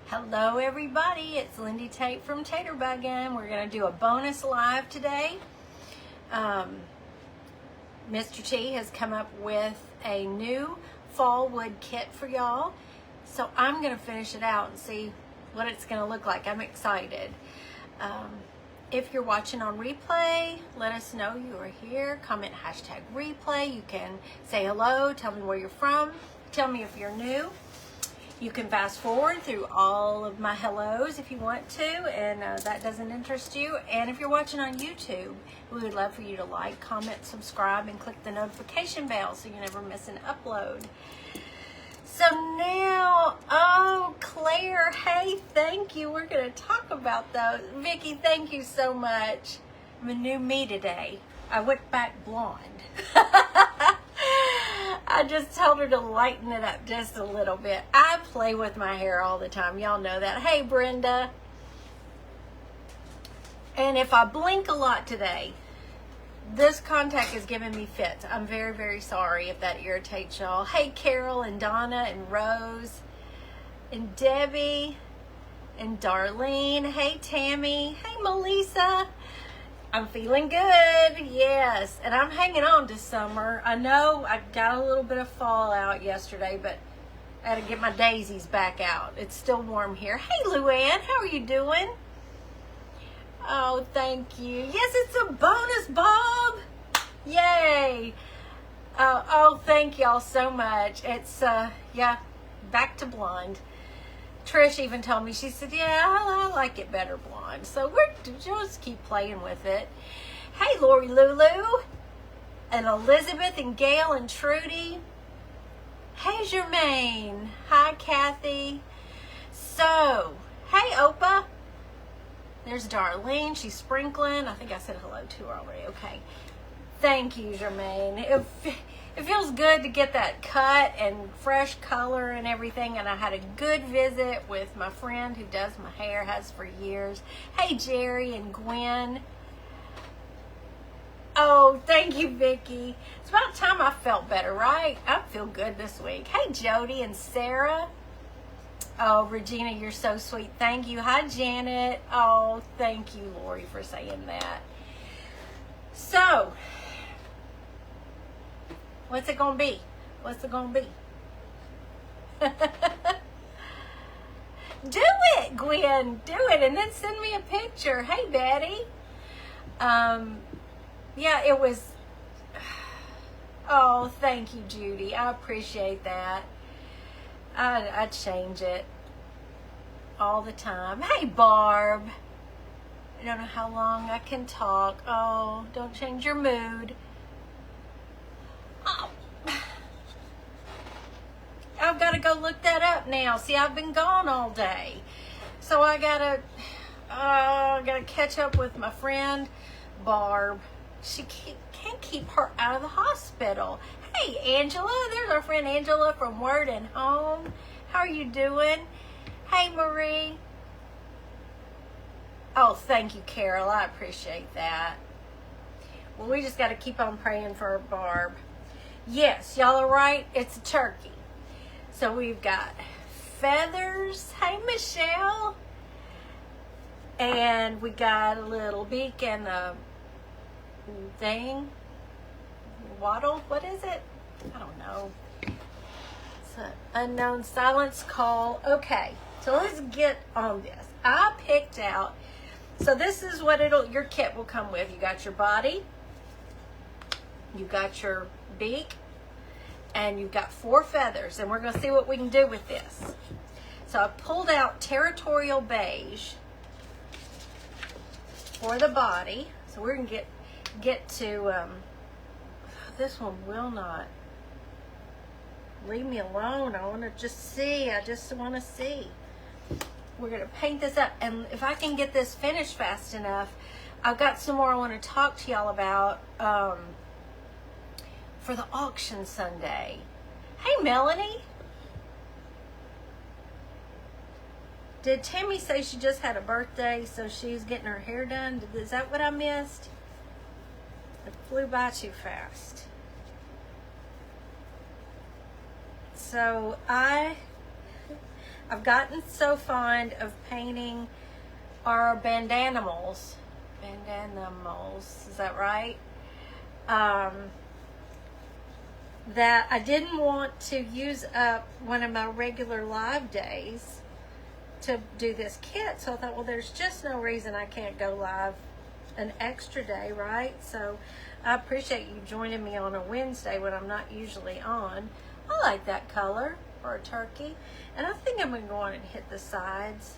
Hello everybody, it's Lindy Tate from Taterbuggin. We're going to do a bonus live today. Mr. T has come up with a new fall wood kit for y'all. So I'm going to finish it out and see what it's going to look like. I'm excited. If you're watching on replay, let us know you are here. Comment hashtag replay. You can say hello, tell me where you're from, tell me if you're new. You can fast forward through all of my hellos if you want to, and that doesn't interest you. And if you're watching on YouTube, we would love for you to like, comment, subscribe, and click the notification bell so you never miss an upload. So now, oh, Claire, hey, thank you. We're going to talk about those. Vicki, thank you so much. I'm a new me today. I went back blonde. I just told her to lighten it up just a little bit. I play with my hair all the time. Y'all know that. Hey, Brenda. And if I blink a lot today, this contact is giving me fits. I'm very, very sorry if that irritates y'all. Hey, Carol and Donna and Rose and Debbie and Darlene. Hey, Tammy. Hey, Melissa. I'm feeling good, yes, and I'm hanging on to summer. I know I got a little bit of fallout yesterday, but I had to get my daisies back out. It's still warm here. Hey, Luann, how are you doing? Oh, thank you. Yes, it's a bonus, Bob. Yay. Oh, thank y'all so much. It's, yeah, back to blonde. Trish even told me, she said, yeah, I like it better blonde. So we're just keep playing with it. Hey, Lori Lulu and Elizabeth and Gail and Trudy. Hey, Jermaine. Hi, Kathy. So, hey, Opa. There's Darlene. She's sprinkling. I think I said hello to her already. Okay. Thank you, Jermaine. It feels good to get that cut and fresh color and everything. And I had a good visit with my friend who does my hair, has for years. Hey, Jerry and Gwen. Oh, thank you, Vicki. It's about time I felt better, right? I feel good this week. Hey, Jody and Sarah. Oh, Regina, you're so sweet. Thank you. Hi, Janet. Oh, thank you, Lori, for saying that. So, what's it gonna be? What's it gonna be? Do it, Gwen. Do it, and then send me a picture. Hey, Betty. Yeah, it was. Oh, thank you, Judy. I appreciate that. I change it all the time. Hey, Barb. I don't know how long I can talk. Oh, don't change your mood. Oh. I've got to go look that up now. See, I've been gone all day. So I gotta catch up with my friend, Barb. She can't keep her out of the hospital. Hey, Angela. There's our friend Angela from Word and Home. How are you doing? Hey, Marie. Oh, thank you, Carol. I appreciate that. Well, we just got to keep on praying for Barb. Yes, y'all are right. It's a turkey. So we've got feathers. Hey, Michelle. And we got a little beak and a thing. Wattle. What is it? I don't know. It's an unknown silence call. Okay, so let's get on this. I picked out. So this is what your kit will come with. You got your body, you got your beak, and you've got 4 feathers. And we're going to see what we can do with this. So I pulled out Territorial Beige for the body. So we're going to get to, this one will not leave me alone. I want to just see. I just want to see. We're going to paint this up, and if I can get this finished fast enough, I've got some more I want to talk to y'all about for the auction Sunday. Hey, Melanie. Did Tammy say she just had a birthday, so she's getting her hair done? Is that what I missed? It flew by too fast. So I I've gotten so fond of painting our bandanimals. Bandanimals, is that right? That I didn't want to use up one of my regular live days to do this kit. So I thought, well, there's just no reason I can't go live an extra day, right? So I appreciate you joining me on a Wednesday when I'm not usually on. I like that color for a turkey. And I think I'm going to go on and hit the sides,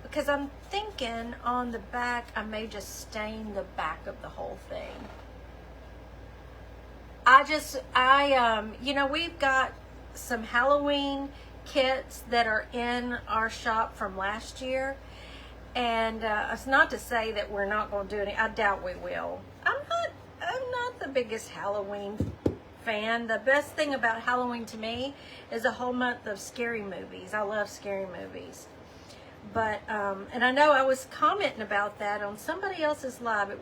because I'm thinking on the back I may just stain the back of the whole thing. You know, we've got some Halloween kits that are in our shop from last year. And it's not to say that we're not going to do any. I doubt we will. I'm not the biggest Halloween fan. The best thing about Halloween to me is a whole month of scary movies. I love scary movies. But and I know I was commenting about that on somebody else's live. I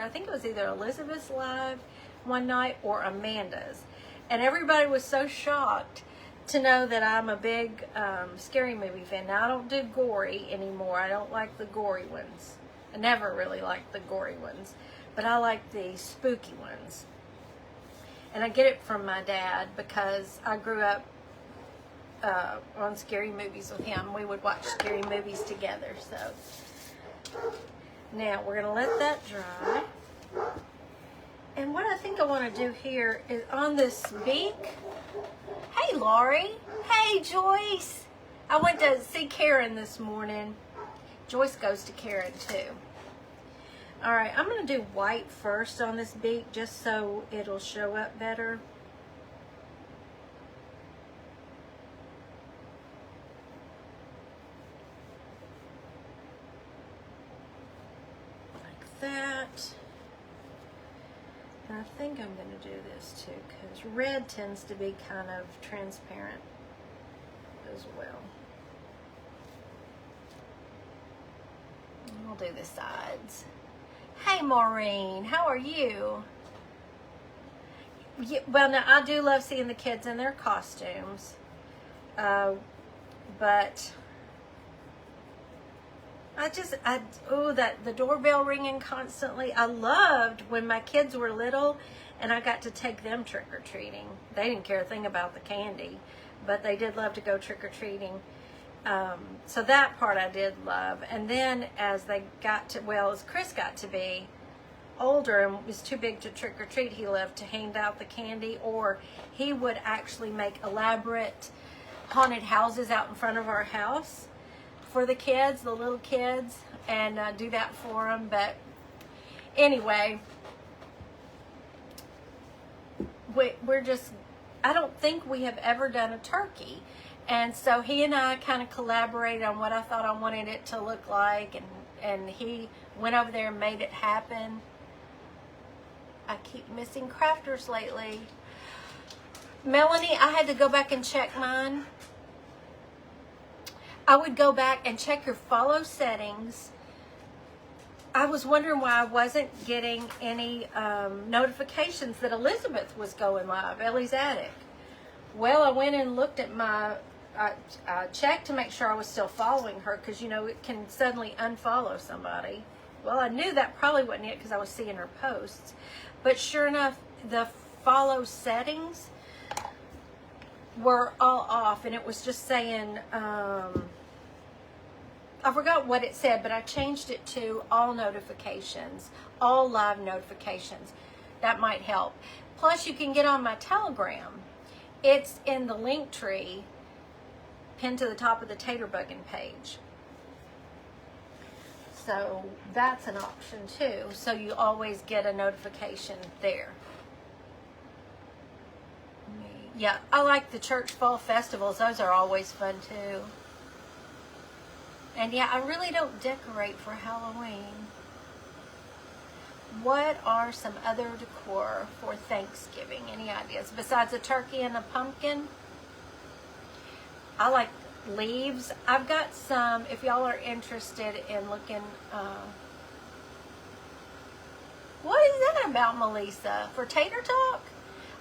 think it was either Elizabeth's live one night or Amanda's, and everybody was so shocked to know that I'm a big scary movie fan. Now, I don't do gory anymore. I don't like the gory ones. I never really liked the gory ones, but I like the spooky ones. And I get it from my dad because I grew up on scary movies with him. We would watch scary movies together. So now we're gonna let that dry. And what I think I want to do here is on this beak. Hey, Laurie. Hey, Joyce. I went to see Karen this morning. Joyce goes to Karen too. All right, I'm going to do white first on this beak just so it'll show up better. Like that. And I think I'm going to do this too, because red tends to be kind of transparent as well. I'll do the sides. Hey, Maureen, how are you? Yeah, well, now, I do love seeing the kids in their costumes, but the doorbell ringing constantly. I loved when my kids were little and I got to take them trick-or-treating. They didn't care a thing about the candy, but they did love to go trick-or-treating. So that part I did love. And then as Chris got to be older and was too big to trick-or-treat, he loved to hand out the candy, or he would actually make elaborate haunted houses out in front of our house for the kids, the little kids, and do that for them. But anyway, I don't think we have ever done a turkey. And so he and I kind of collaborated on what I thought I wanted it to look like, and he went over there and made it happen. I keep missing crafters lately. Melanie, I had to go back and check mine. I would go back and check your follow settings. I was wondering why I wasn't getting any notifications that Elizabeth was going live, Ellie's Attic. Well, I went and looked at I checked to make sure I was still following her, because, you know, it can suddenly unfollow somebody. Well, I knew that probably wasn't it because I was seeing her posts. But sure enough, the follow settings were all off, and it was just saying, I forgot what it said, but I changed it to all notifications, all live notifications. That might help. Plus, you can get on my Telegram. It's in the link tree pinned to the top of the Taterbuggin page. So that's an option too. So you always get a notification there. Yeah, I like the church fall festivals. Those are always fun too. And yeah, I really don't decorate for Halloween. What are some other decor for Thanksgiving? Any ideas? Besides a turkey and a pumpkin? I like leaves. I've got some, if y'all are interested in looking, what is that about, Melissa? For Tater Talk?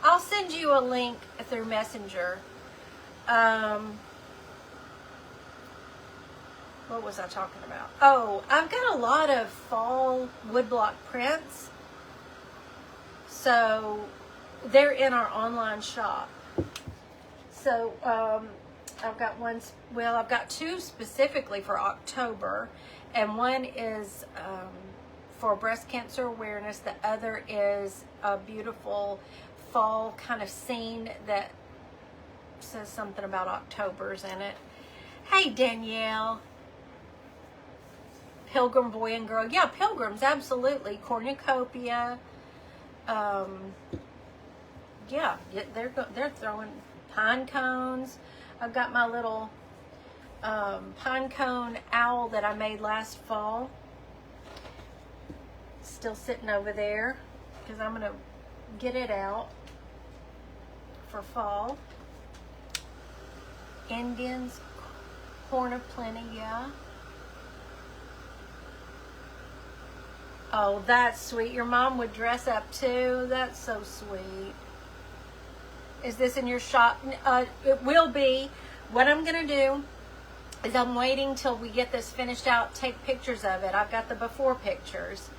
I'll send you a link through Messenger What was I talking about? Oh, I've got a lot of fall woodblock prints. So they're in our online shop. So I've got one, well, I've got two specifically for October, and one is for breast cancer awareness. The other is a beautiful fall kind of scene that says something about October's in it. Hey, Danielle. Pilgrim Boy and Girl. Yeah, pilgrims, absolutely. Cornucopia. Yeah, they're throwing pine cones. I've got my little pine cone owl that I made last fall. Still sitting over there because I'm going to get it out for fall. Indians, corn of plenty, yeah. Oh, that's sweet. Your mom would dress up too. That's so sweet. Is this in your shop? It will be. What I'm going to do is I'm waiting till we get this finished out, take pictures of it. I've got the before pictures.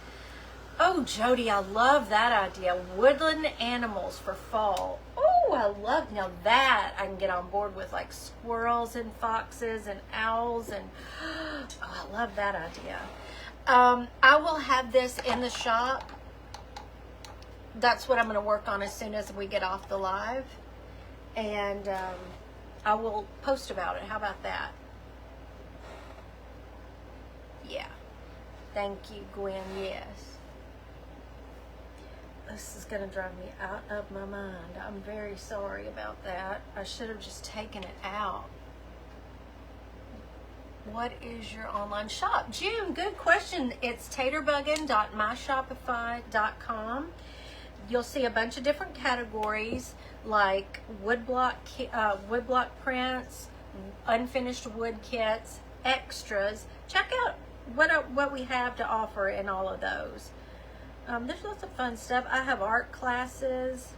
Oh, Jody, I love that idea. Woodland animals for fall. Oh, I love, now that I can get on board with, like squirrels and foxes and owls, and oh, I love that idea. I will have this in the shop. That's what I'm going to work on as soon as we get off the live. And I will post about it. How about that? Yeah. Thank you, Gwen. Yes. This is going to drive me out of my mind. I'm very sorry about that. I should have just taken it out. What is your online shop? June, good question. It's taterbuggin.myshopify.com. You'll see a bunch of different categories like woodblock prints, unfinished wood kits, extras. Check out what we have to offer in all of those. There's lots of fun stuff. I have art classes,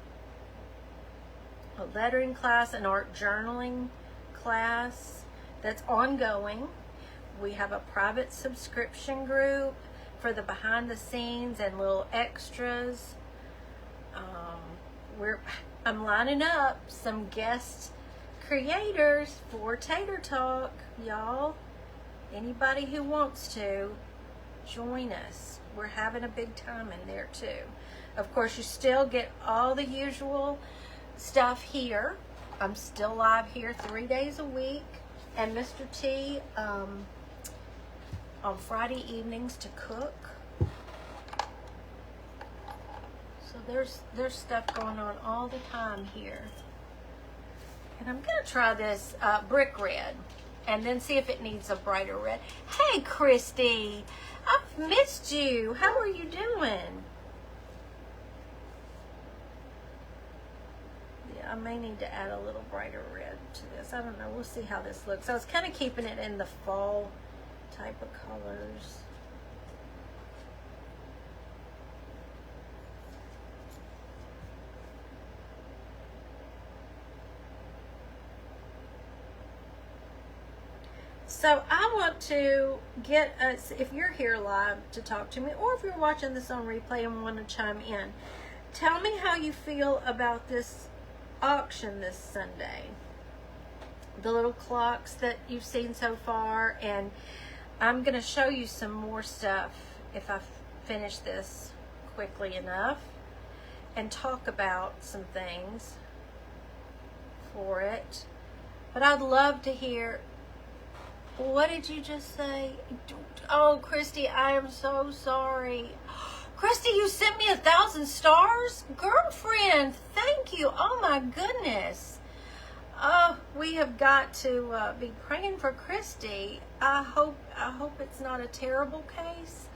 a lettering class, an art journaling class that's ongoing. We have a private subscription group for the behind the scenes and little extras. I'm lining up some guest creators for Tater Talk, y'all. Anybody who wants to join us. We're having a big time in there too. Of course, you still get all the usual stuff here. I'm still live here 3 days a week. And Mr. T on Friday evenings to cook. So there's stuff going on all the time here. And I'm going to try this brick red and then see if it needs a brighter red. Hey, Christy, I've missed you. How are you doing? I may need to add a little brighter red to this. I don't know. We'll see how this looks. I was kind of keeping it in the fall type of colors. So I want to get us, if you're here live to talk to me, or if you're watching this on replay and want to chime in, tell me how you feel about this auction this Sunday. The little clocks that you've seen so far, and I'm going to show you some more stuff if I finish this quickly enough and talk about some things for it. But I'd love to hear, what did you just say? Oh, Christy, I am so sorry. Christy, you sent me 1,000 stars? Girlfriend, thank you. Oh my goodness. We have got to be praying for Christy. I hope it's not a terrible case.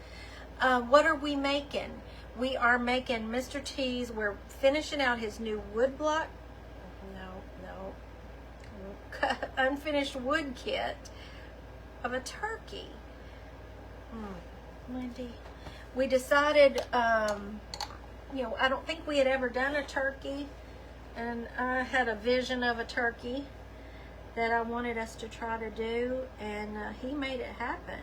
What are we making? We are making Mr. T's. We're finishing out his new woodblock. No. Unfinished wood kit of a turkey. Wendy. We decided, I don't think we had ever done a turkey, and I had a vision of a turkey, that I wanted us to try to do, and he made it happen.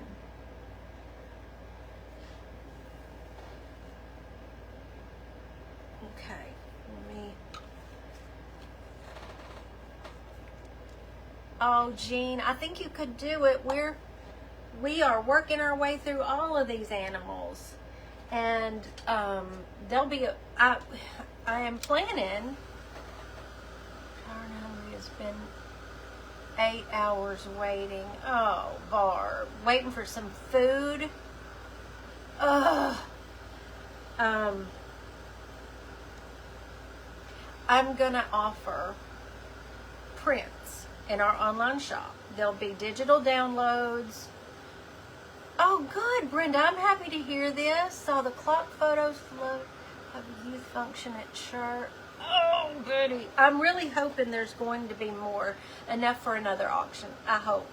Okay, let me. Oh, Jean, I think you could do it. We are working our way through all of these animals, and there'll be. I am planning. Darn hungry has been 8 hours waiting. Oh, Barb, waiting for some food. Ugh. I'm gonna offer prints in our online shop. There'll be digital downloads. Oh, good, Brenda. I'm happy to hear this. Saw the clock photos float of a youth function at church. Oh, goody. I'm really hoping there's going to be more. Enough for another auction. I hope.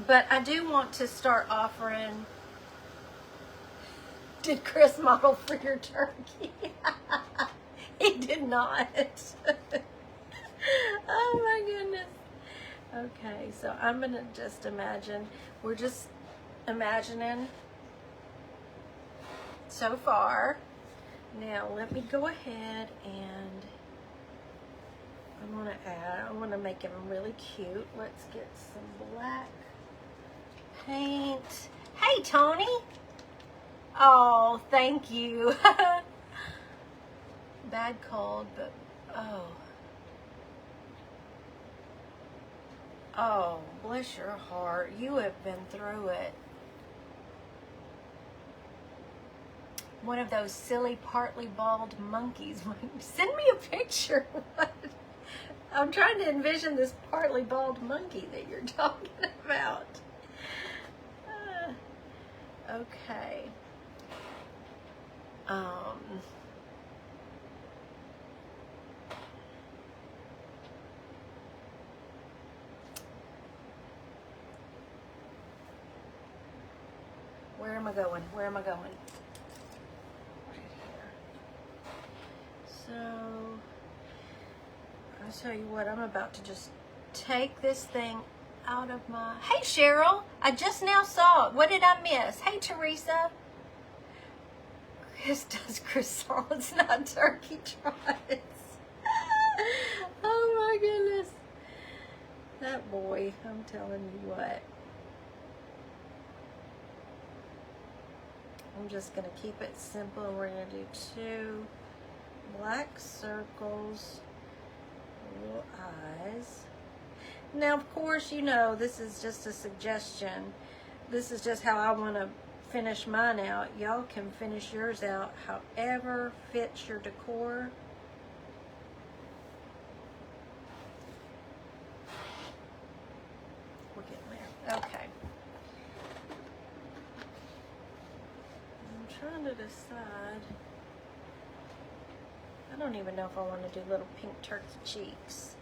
But I do want to start offering. Did Chris model for your turkey? He did not. Oh my goodness. Okay, so I'm going to just imagine. We're just imagining so far. Now let me go ahead and I want to make him really cute. Let's get some black paint. Hey, Tony. Oh, thank you. Bad cold, but oh, bless your heart. You have been through it. One of those silly, partly bald monkeys. Send me a picture. I'm trying to envision this partly bald monkey that you're talking about. Okay. Where am I going? Right here. So, I'll tell you what, I'm about to just take this thing out of my... Hey, Cheryl, I just now saw it. What did I miss? Hey, Teresa. Chris does croissants, not turkey trots. Oh my goodness. That boy, I'm telling you what. I'm just going to keep it simple. We're going to do 2 black circles, little eyes. Now, of course, you know, this is just a suggestion. This is just how I want to finish mine out. Y'all can finish yours out however fits your decor. We're getting there. Okay. I'm trying to decide. I don't even know if I want to do little pink turkey cheeks,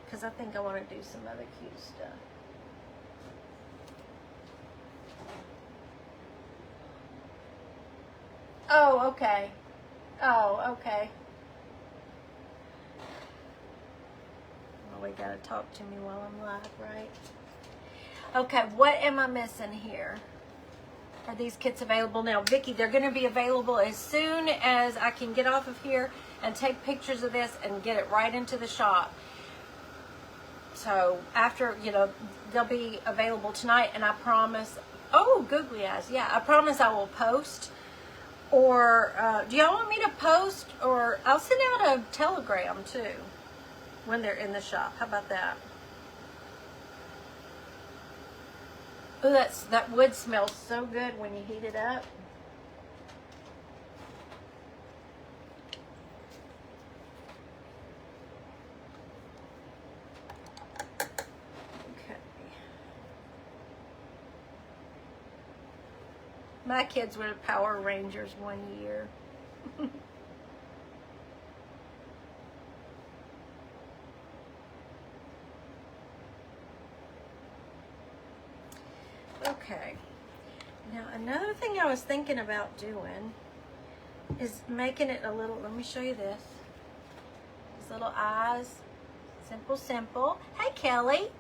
because I think I want to do some other cute stuff. Oh, okay. Oh, okay. Well, we gotta talk to me while I'm live, right? Okay, what am I missing here? Are these kits available now? Vicki, they're gonna be available as soon as I can get off of here and take pictures of this and get it right into the shop. So after, you know, they'll be available tonight, and I promise, oh, googly eyes, yeah, I promise I will post. Or do y'all want me to post, or I'll send out a telegram too when they're in the shop. How about that? Oh, that wood smells so good when you heat it up. Okay. My kids were Power Rangers one year. Okay. Now, another thing I was thinking about doing is making it a little, let me show you this. little eyes. Simple, simple. Hey, Kelly.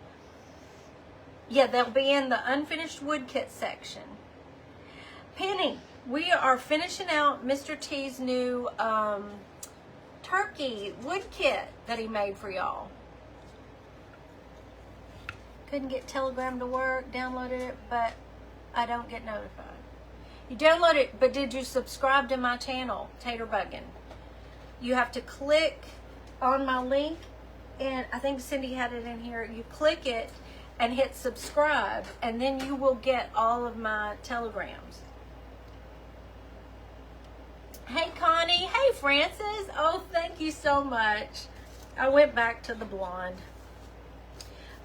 Yeah, they'll be in the unfinished wood kit section. Penny, we are finishing out Mr. T's new turkey wood kit that he made for y'all. Couldn't get Telegram to work, downloaded it, but I don't get notified. You download it, but did you subscribe to my channel, Tater Buggin'? You have to click on my link, and I think Cindy had it in here. You click it and hit subscribe, and then you will get all of my telegrams. Hey, Connie. Hey, Francis. Oh, thank you so much. I went back to the blonde.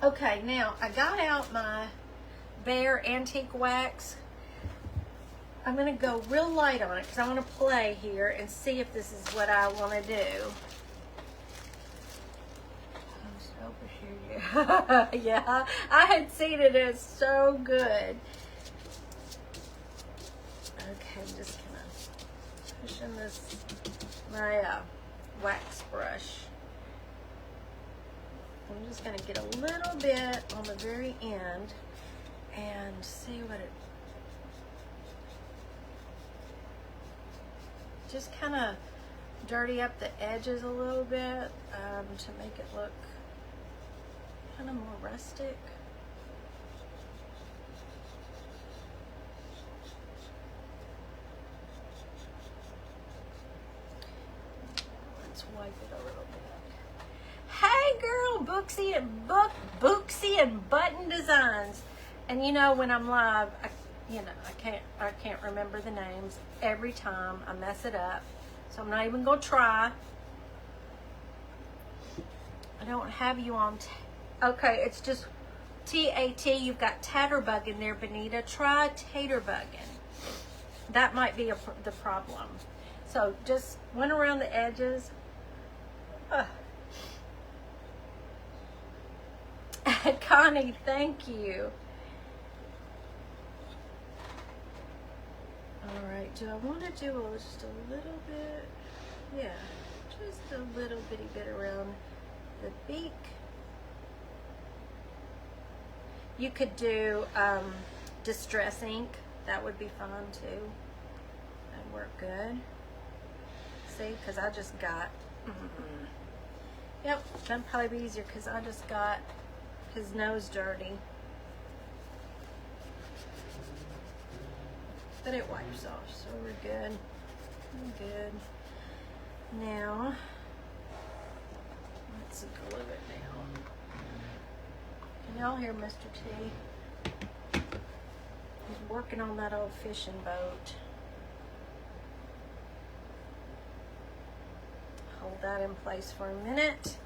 Okay, now I got out my Behr Antique Wax. I'm going to go real light on it because I want to play here and see if this is what I want to do. Yeah, I had seen it. It's so good. Okay, I'm just kind of pushing this, my wax brush. I'm just going to get a little bit on the very end and see what it, just kind of dirty up the edges a little bit to make it look kind of more rustic. Let's wipe it a little bit. Hey girl, Booksy and Button Designs. And you know, when I'm live, I can't remember the names every time. I mess it up, so I'm not even gonna try. I don't have you on. Okay, it's just T-A-T. You've got Tatterbuggin there, Benita. Try Taterbuggin. That might be the problem. So just went around the edges. Connie, thank you. All right, do I want to do just a little bit? Yeah, just a little bitty bit around the beak. You could do Distress ink. That would be fun too. That'd work good. See, because I just got, yep, that'd probably be easier because I just got his nose dirty. But it wipes off, so we're good. We're good. Now, let's glue it now. Can y'all hear Mr. T? He's working on that old fishing boat. Hold that in place for a minute.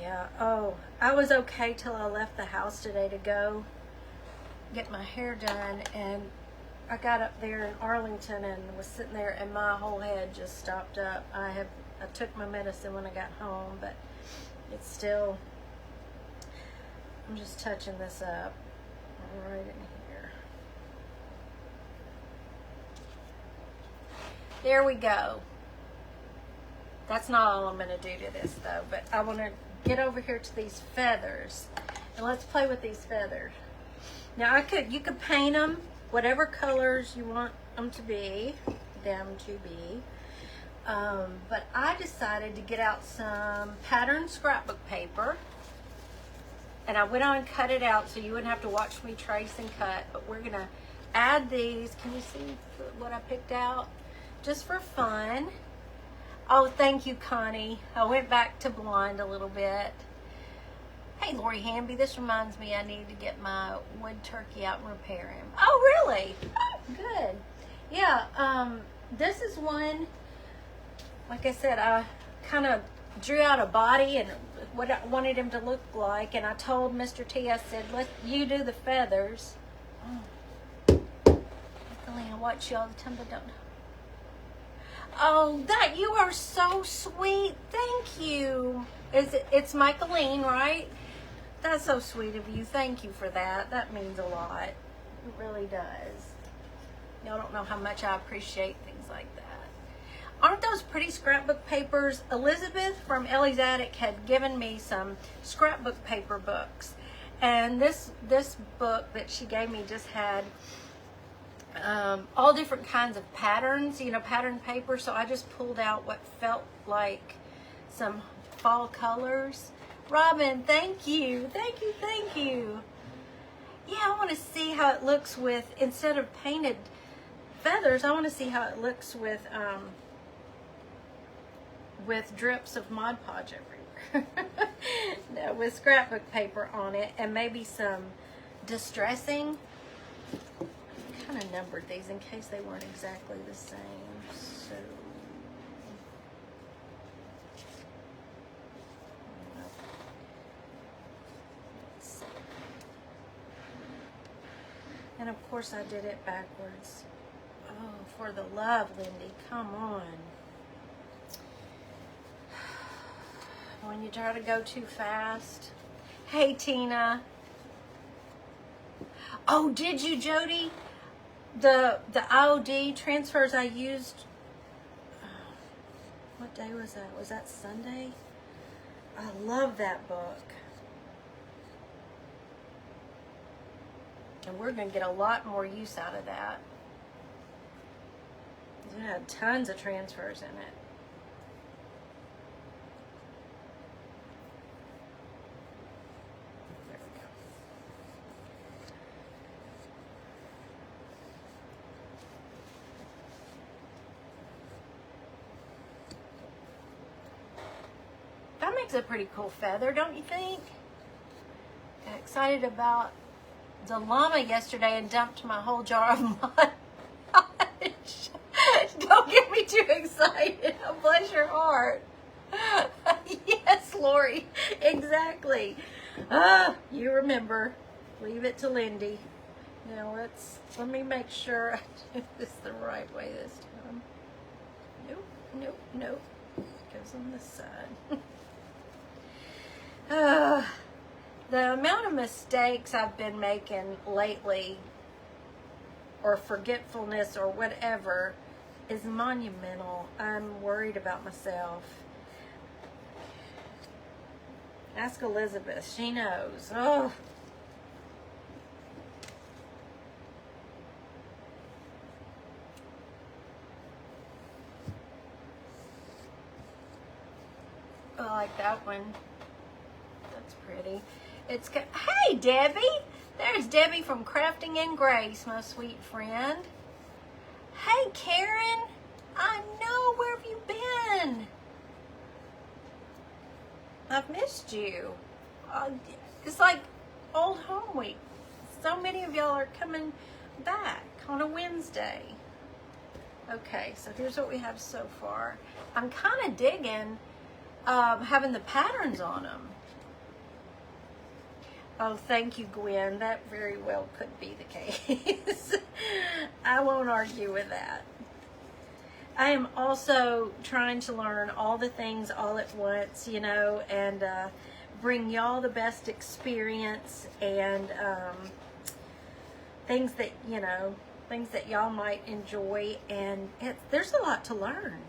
Yeah, oh, I was okay till I left the house today to go get my hair done, and I got up there in Arlington and was sitting there and my whole head just stopped up. I took my medicine when I got home, but it's still, I'm just touching this up right in here. There we go. That's not all I'm going to do to this though, but I want to get over here to these feathers and let's play with these feathers. Now you could paint them whatever colors you want them to be, but I decided to get out some patterned scrapbook paper, and I went on and cut it out so you wouldn't have to watch me trace and cut, but we're gonna add these. Can you see what I picked out? Just for fun. Oh, thank you, Connie. I went back to blonde a little bit. Hey, Lori Hamby, this reminds me I need to get my wood turkey out and repair him. Oh, really? Oh, good. Yeah, this is one, like I said, I kind of drew out a body and what I wanted him to look like, and I told Mr. T, I said, you do the feathers. Oh, I watch you all the time, but don't. Oh, you are so sweet. Thank you. It's Michaeline, right? That's so sweet of you. Thank you for that. That means a lot. It really does. Y'all don't know how much I appreciate things like that. Aren't those pretty scrapbook papers? Elizabeth from Ellie's Attic had given me some scrapbook paper books. And this book that she gave me just had all different kinds of patterns, you know, pattern paper. So I just pulled out what felt like some fall colors. Robin, thank you. Thank you, thank you. Yeah, I want to see how it looks with, instead of painted feathers, I want to see how it looks with drips of Mod Podge everywhere. No, with scrapbook paper on it, and maybe some distressing. I kind of numbered these in case they weren't exactly the same. So let's see. And of course I did it backwards. Oh, for the love, Lindy, come on. When you try to go too fast. Hey, Tina. Oh, did you, Jody? The IOD transfers I used, what day was that? Was that Sunday? I love that book. And we're going to get a lot more use out of that. It had tons of transfers in it. That makes a pretty cool feather, don't you think? Got excited about the llama yesterday and dumped my whole jar of Mod Podge. Don't get me too excited. Bless your heart. Yes, Lori, exactly. You remember. Leave it to Lindy. Now let me make sure I do this the right way this time. Nope, nope, nope. Goes on this side. The amount of mistakes I've been making lately, or forgetfulness or whatever, is monumental. I'm worried about myself. Ask Elizabeth, she knows. Oh. I like that one. That's pretty. It's got, hey, Debbie. There's Debbie from Crafting in Grace, my sweet friend. Hey, Karen. I know. Where have you been? I've missed you. It's like old home week. So many of y'all are coming back on a Wednesday. Okay, so here's what we have so far. I'm kind of digging having the patterns on them. Oh, thank you, Gwen. That very well could be the case. I won't argue with that. I am also trying to learn all the things all at once, you know, and bring y'all the best experience and things that, you know, things that y'all might enjoy. And there's a lot to learn.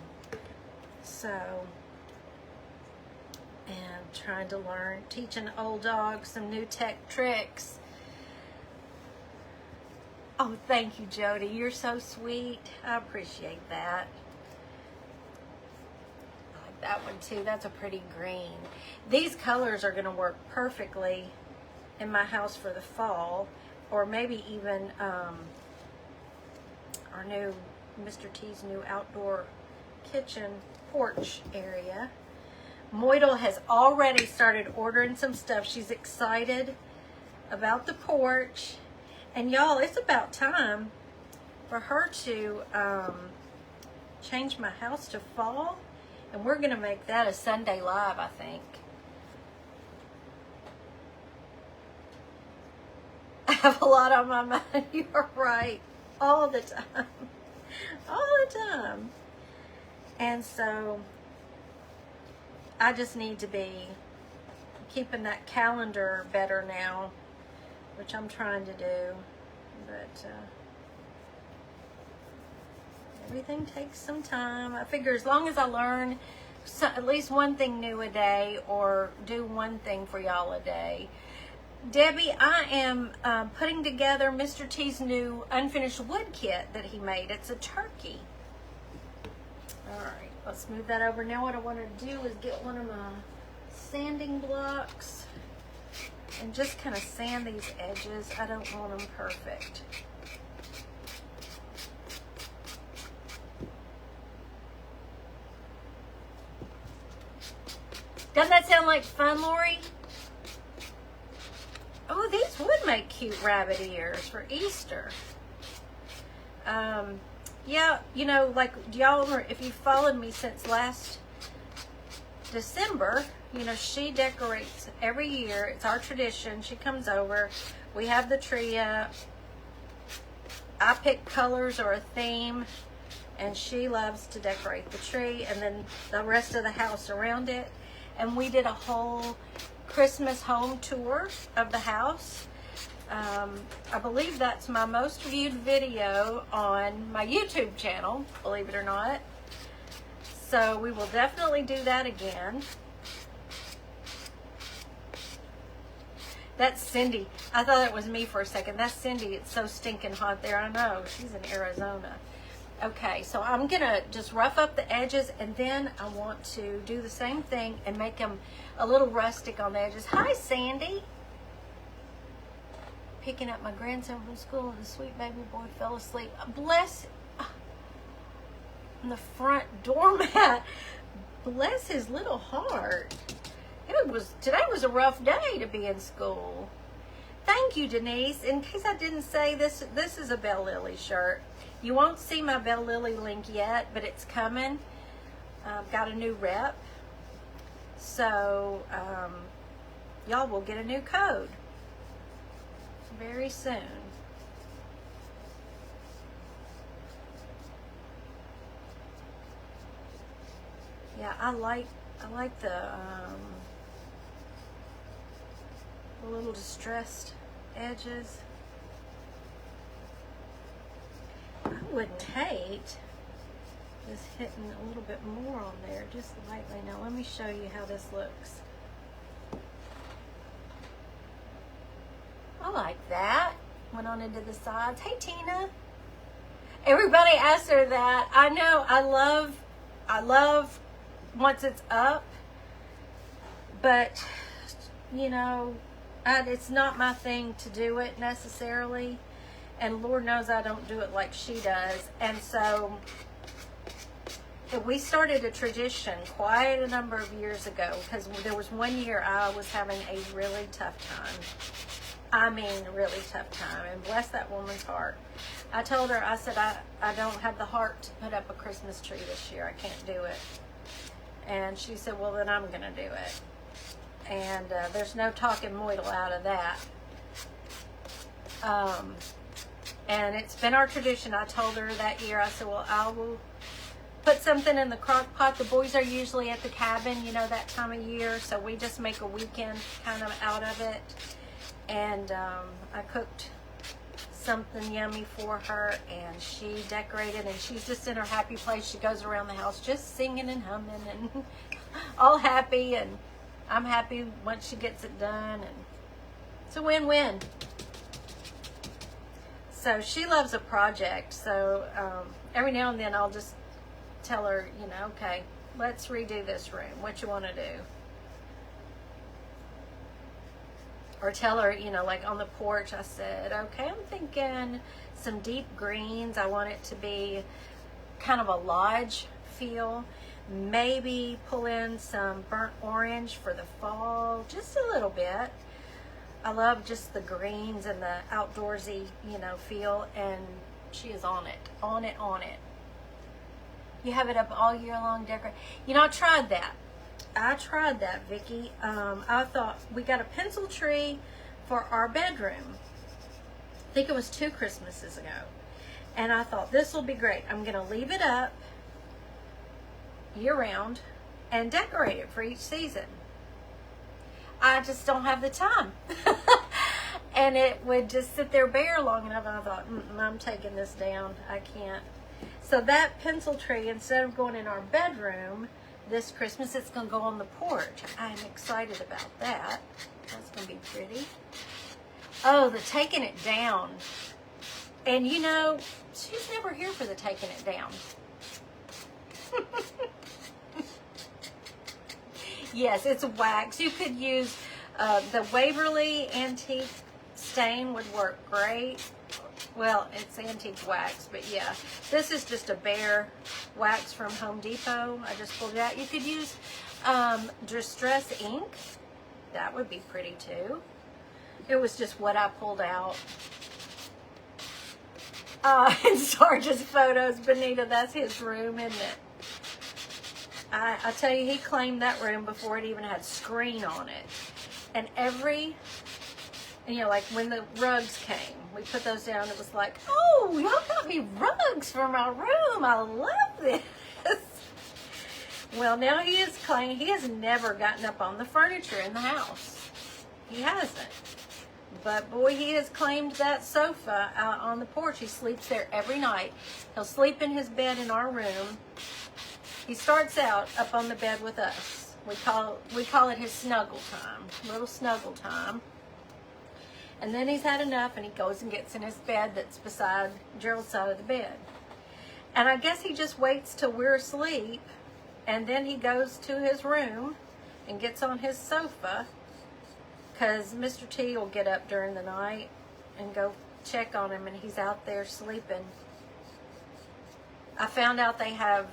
So, and trying to learn, teaching old dogs some new tech tricks. Oh, thank you, Jody. You're so sweet. I appreciate that. I like that one too. That's a pretty green. These colors are going to work perfectly in my house for the fall, or maybe even our new Mr. T's new outdoor kitchen porch area. Moidle has already started ordering some stuff. She's excited about the porch. And y'all, it's about time for her to change my house to fall. And we're going to make that a Sunday live, I think. I have a lot on my mind. You are right. All the time. All the time. And so I just need to be keeping that calendar better now, which I'm trying to do. But Everything takes some time. I figure as long as I learn at least one thing new a day, or do one thing for y'all a day. Debbie, I am putting together Mr. T's new unfinished wood kit that he made. It's a turkey. All right, let's move that over. Now what I want to do is get one of my sanding blocks and just kind of sand these edges. I don't want them perfect. Doesn't that sound like fun, Lori? Oh, these would make cute rabbit ears for Easter. Yeah, you know, like, y'all, if you followed me since last December, you know, she decorates every year. It's our tradition. She comes over. We have the tree up. I pick colors or a theme, and she loves to decorate the tree and then the rest of the house around it. And we did a whole Christmas home tour of the house. I believe that's my most viewed video on my YouTube channel, believe it or not. So we will definitely do that again. That's Cindy. I thought it was me for a second. That's Cindy. It's so stinking hot there. I know. She's in Arizona. Okay, so I'm going to just rough up the edges, and then I want to do the same thing and make them a little rustic on the edges. Hi, Sandy. Picking up my grandson from school, and the sweet baby boy fell asleep. Bless the front doormat. Bless his little heart. Today was a rough day to be in school. Thank you, Denise. In case I didn't say, this is a Belle Lily shirt. You won't see my Belle Lily link yet, but it's coming. I've got a new rep. So, y'all will get a new code very soon. Yeah, I like the little distressed edges. I wouldn't hate just hitting a little bit more on there, just lightly. Now let me show you how this looks. I like that. Went on into the sides. Hey, Tina. Everybody asks her that. I know. I love once it's up, but you know, it's not my thing to do it necessarily. And Lord knows I don't do it like she does. And so we started a tradition quite a number of years ago, because there was one year I was having a really tough time. I mean, really tough time. And bless that woman's heart. I told her, I said, I don't have the heart to put up a Christmas tree this year. I can't do it. And she said, well, then I'm going to do it. And there's no talking Moidle out of that. And it's been our tradition. I told her that year, I said, well, I will put something in the crock pot. The boys are usually at the cabin, you know, that time of year. So we just make a weekend kind of out of it. And I cooked something yummy for her, and she decorated, and she's just in her happy place. She goes around the house just singing and humming and all happy, and I'm happy once she gets it done, and it's a win-win. So she loves a project, so every now and then I'll just tell her, you know, okay, let's redo this room. What you want to do? Or tell her, you know, like on the porch, I said, okay, I'm thinking some deep greens. I want it to be kind of a lodge feel. Maybe pull in some burnt orange for the fall, just a little bit. I love just the greens and the outdoorsy, you know, feel. And she is on it, on it, on it. You have it up all year long, decorate. You know, I tried that, Vicki. I thought, we got a pencil tree for our bedroom. I think it was 2 Christmases ago. And I thought, this will be great. I'm going to leave it up year round and decorate it for each season. I just don't have the time. And it would just sit there bare long enough. And I thought, I'm taking this down. I can't. So that pencil tree, instead of going in our bedroom this Christmas, it's going to go on the porch. I'm excited about that. That's going to be pretty. Oh, the taking it down. And you know, she's never here for the taking it down. Yes, it's wax. You could use the Waverly Antique Stain would work great. Well, it's antique wax, but yeah. This is just a bare wax from Home Depot. I just pulled it out. You could use Distress ink. That would be pretty too. It was just what I pulled out. And Sarge's photos, Benita, that's his room, isn't it? I tell you, he claimed that room before it even had screen on it. And every, you know, like when the rugs came, we put those down. It was like, oh, y'all got me rugs for my room. I love this. Well, now he is claiming he has never gotten up on the furniture in the house. He hasn't. But boy, he has claimed that sofa out on the porch. He sleeps there every night. He'll sleep in his bed in our room. He starts out up on the bed with us. We call it his snuggle time, little snuggle time. And then he's had enough and he goes and gets in his bed that's beside Gerald's side of the bed. And I guess he just waits till we're asleep, and then he goes to his room and gets on his sofa, because Mr. T will get up during the night and go check on him, and he's out there sleeping. I found out they have,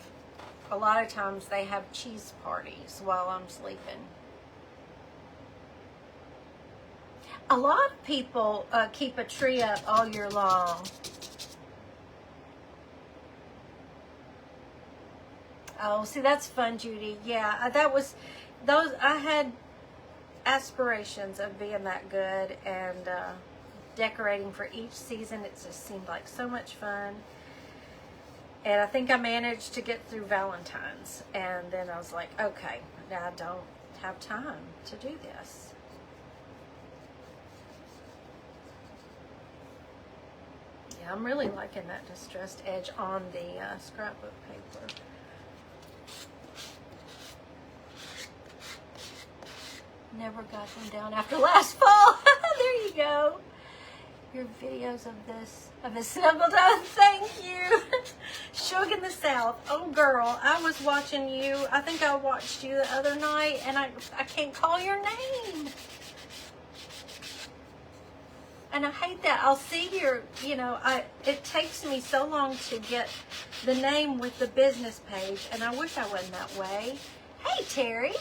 a lot of times they have cheese parties while I'm sleeping. A lot of people keep a tree up all year long. Oh, see, that's fun, Judy. Yeah, that was, those, I had aspirations of being that good and decorating for each season. It just seemed like so much fun. And I think I managed to get through Valentine's. And then I was like, okay, now I don't have time to do this. Yeah, I'm really liking that distressed edge on the scrapbook paper. Never got them down after last fall. There you go. Your videos of this snuggled up. Thank you. Shug in the South. Oh, girl, I was watching you. I think I watched you the other night, and I can't call your name. And I hate that. I'll see your, you know, it takes me so long to get the name with the business page, and I wish I wasn't that way. Hey, Terry.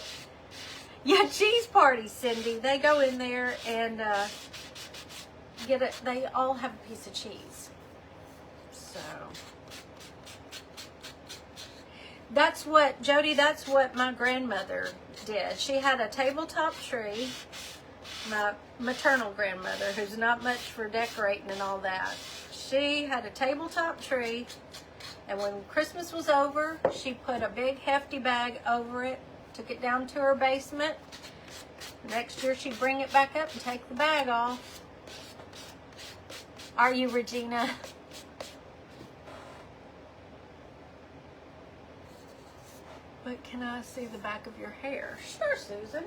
Yeah, cheese parties, Cindy. They go in there and get it. They all have a piece of cheese. So that's what, Jody, that's what my grandmother did. She had a tabletop tree. My maternal grandmother, who's not much for decorating and all that. She had a tabletop tree, and when Christmas was over, she put a big hefty bag over it, took it down to her basement. Next year she'd bring it back up and take the bag off. Are you, Regina? But can I see the back of your hair? Sure, Susan.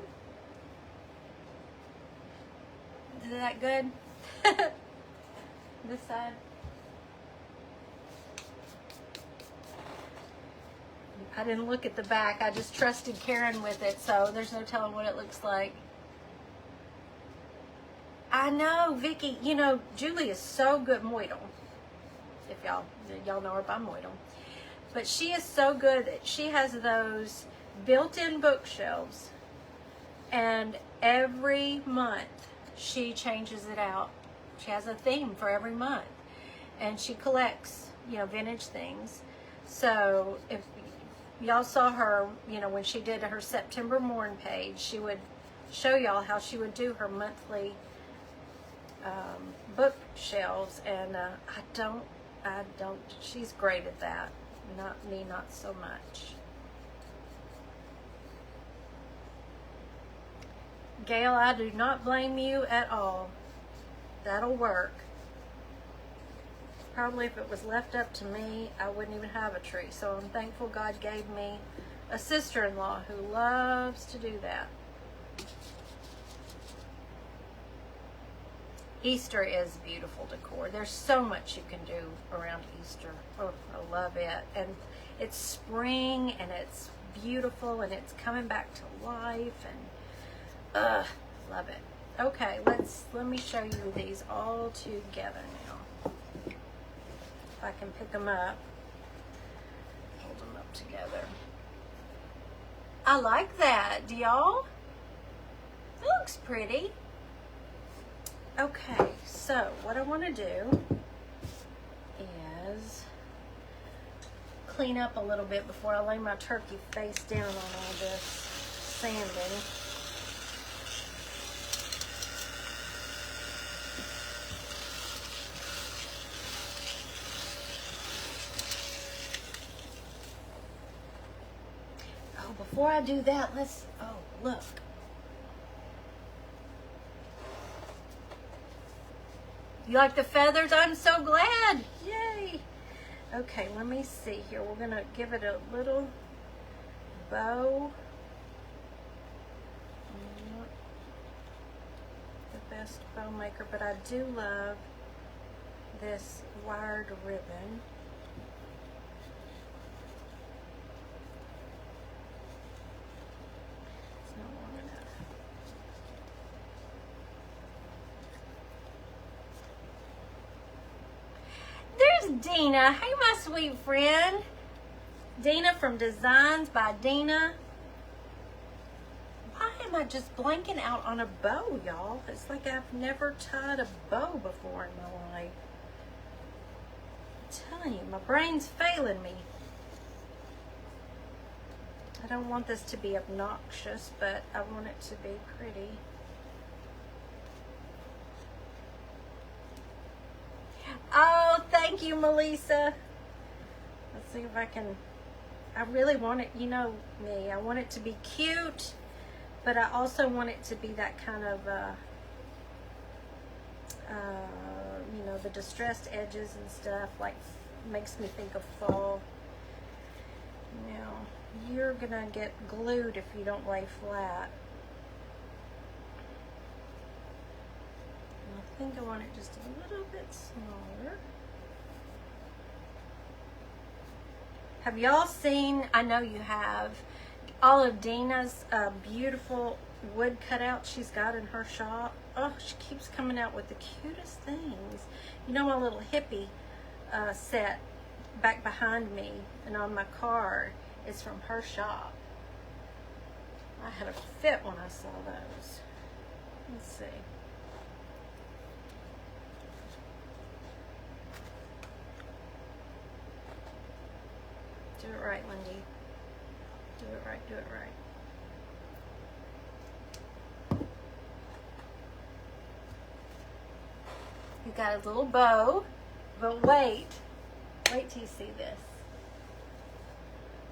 Is that good? This side. I didn't look at the back. I just trusted Karen with it, so there's no telling what it looks like. I know, Vicky. You know, Julie is so good. Moidle. If y'all know her by Moidle. But she is so good that she has those built-in bookshelves, and every month she changes it out. She has a theme for every month, and she collects, you know, vintage things. So if y'all saw her, you know, when she did her September Morn page, she would show y'all how she would do her monthly bookshelves, and I don't, she's great at that. Not me, not so much. Gail, I do not blame you at all. That'll work. Probably if it was left up to me, I wouldn't even have a tree. So I'm thankful God gave me a sister-in-law who loves to do that. Easter is beautiful decor. There's so much you can do around Easter. Oh, I love it. And it's spring and it's beautiful and it's coming back to life and love it. Okay, let me show you these all together now. If I can pick them up. Hold them up together. I like that. Do y'all? It looks pretty. Okay, so what I want to do is clean up a little bit before I lay my turkey face down on all this sanding. Oh, before I do that, look. You like the feathers? I'm so glad. Yay. Okay, let me see here. We're going to give it a little bow. I'm not the best bow maker, but I do love this wired ribbon. It's not long enough. There's Dina. Hey, my sweet friend. Dina from Designs by Dina. Why am I just blanking out on a bow, y'all? It's like I've never tied a bow before in my life. I'm telling you, my brain's failing me. I don't want this to be obnoxious, but I want it to be pretty. Oh, thank you, Melissa. Let's see if I can. I really want it, you know me, I want it to be cute, but I also want it to be that kind of, you know, the distressed edges and stuff, like, makes me think of fall. Now, you're gonna get glued if you don't lay flat. I think I want it just a little bit smaller. Have y'all seen, I know you have, all of Dina's beautiful wood cutouts she's got in her shop? Oh, she keeps coming out with the cutest things. You know my little hippie set back behind me and on my car is from her shop. I had a fit when I saw those. Let's see. Do it right, Lindy. Do it right, do it right. You got a little bow, but wait till you see this.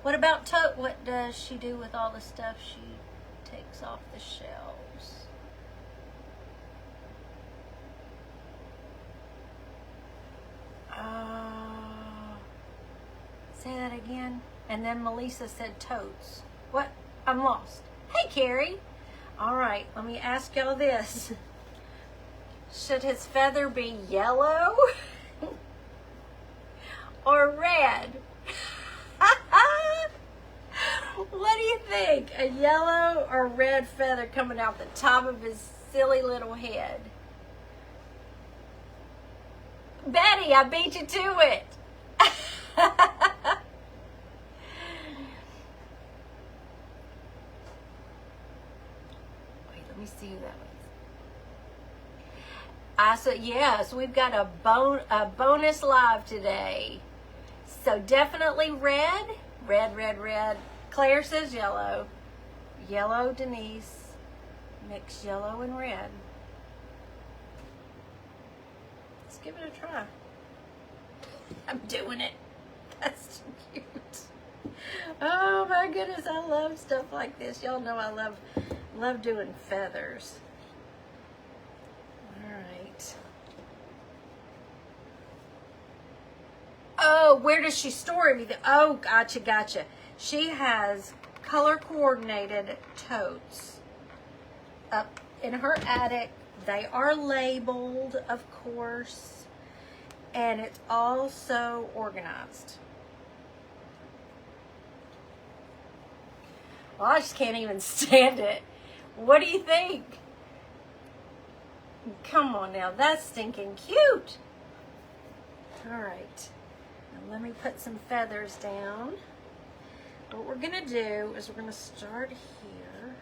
What about what does she do with all the stuff she takes off the shelves? Say that again. And then Melissa said totes. What? I'm lost. Hey, Carrie. All right, let me ask y'all this. Should his feather be yellow or red? What do you think? A yellow or red feather coming out the top of his silly little head? Betty, I beat you to it. Wait, let me see who that was. I said, yes, we've got a bonus live today. So definitely red. Red. Claire says yellow. Yellow, Denise. Mix yellow and red. Let's give it a try. I'm doing it. That's too cute. Oh my goodness, I love stuff like this. Y'all know I love doing feathers. All right. Oh, where does she store everything? Oh, gotcha. She has color coordinated totes up in her attic. They are labeled, of course, and it's all so organized. Well, I just can't even stand it. What do you think? Come on now, that's stinking cute. All right, now let me put some feathers down. What we're gonna do is we're gonna start here.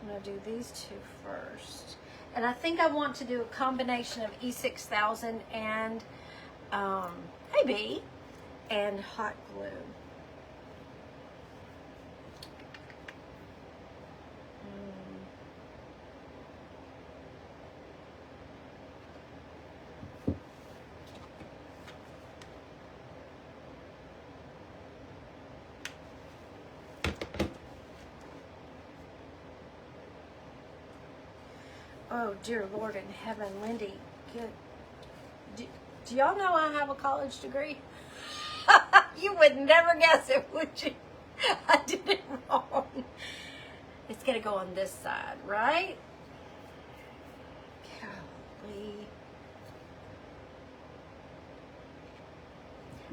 I'm gonna do these two first. And I think I want to do a combination of E6000 and AB and hot glue. Oh, dear Lord in heaven, Lindy, do y'all know I have a college degree? You would never guess it, would you? I did it wrong. It's going to go on this side, right? Golly.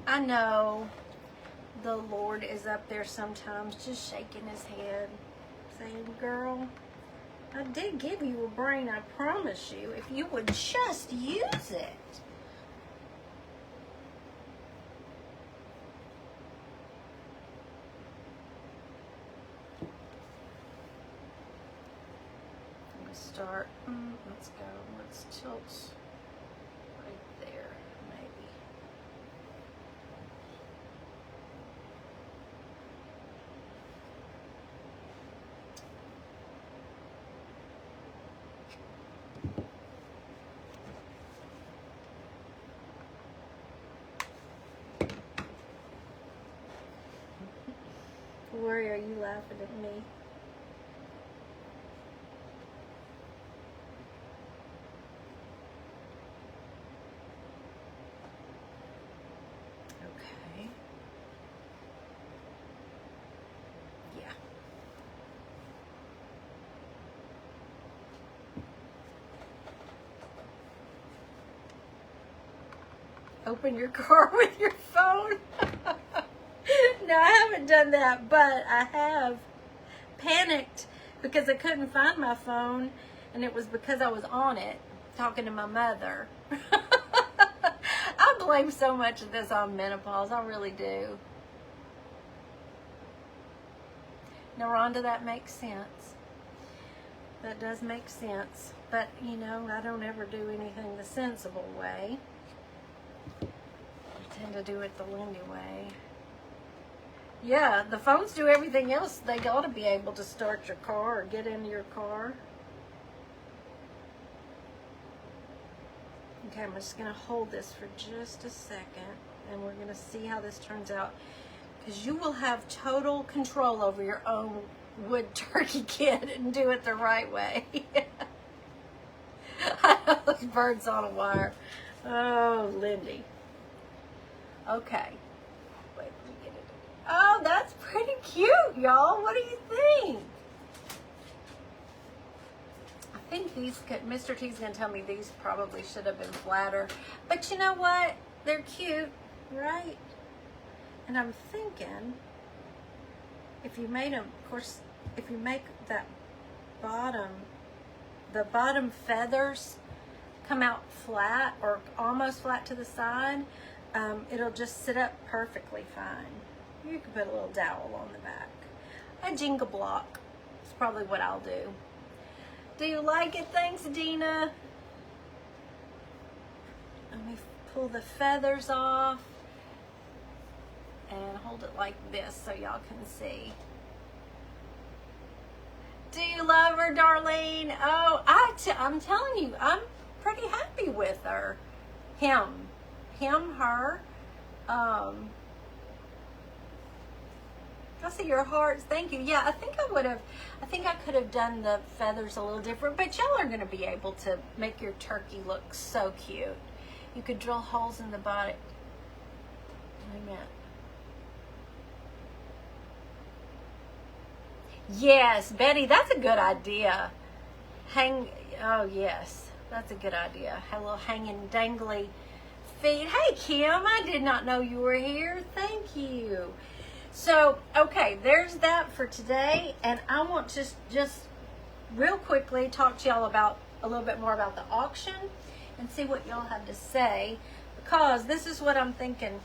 I know the Lord is up there sometimes just shaking his head, saying, girl, I did give you a brain, I promise you, if you would just use it. I'm going to start, let's go, let's tilt right there, maybe. Lori, are you laughing at me? Okay. Yeah. Open your car with your phone? No, I haven't done that, but I have panicked because I couldn't find my phone, and it was because I was on it talking to my mother. I blame so much of this on menopause. I really do. Now, Rhonda, that makes sense. That does make sense. But, you know, I don't ever do anything the sensible way. I tend to do it the Lindy way. Yeah, the phones do everything else. They ought to be able to start your car or get into your car. Okay, I'm just going to hold this for just a second, and we're going to see how this turns out. Because you will have total control over your own wood turkey kit and do it the right way. I know those birds on a wire. Oh, Lindy. Okay. Wait, let me get it. Oh, that's pretty cute, y'all. What do you think? I think these could, Mr. T's going to tell me these probably should have been flatter. But you know what? They're cute, right? And I'm thinking, if you made them, of course, if you make that the bottom feathers come out flat or almost flat to the side, it'll just sit up perfectly fine. You can put a little dowel on the back. A jingle block is probably what I'll do. Do you like it? Thanks, Dina. Let me pull the feathers off and hold it like this so y'all can see. Do you love her, Darlene? Oh, I'm telling you, I'm pretty happy with her. Her. I see your hearts. Thank you. Yeah, I think I could have done the feathers a little different, but y'all are going to be able to make your turkey look so cute. You could drill holes in the body. Wait a minute. Yes, Betty, that's a good idea. Oh yes, that's a good idea. Have a little hanging dangly feet. Hey Kim, I did not know you were here. Thank you. So, okay, there's that for today, and I want to just real quickly talk to y'all about a little bit more about the auction and see what y'all have to say, because this is what I'm thinking.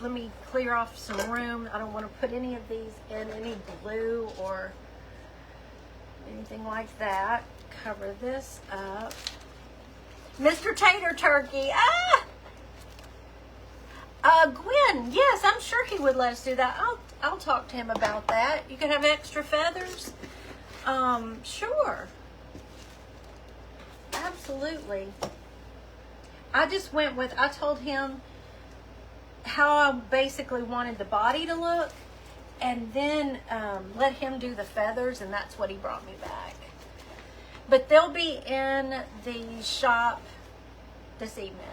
Let me clear off some room. I don't want to put any of these in any glue or anything like that. Cover this up. Mr. Tater Turkey. Gwen, yes, I'm sure he would let us do that. I'll talk to him about that. You can have extra feathers. Sure. Absolutely. I told him how I basically wanted the body to look, and then let him do the feathers, and that's what he brought me back. But they'll be in the shop this evening.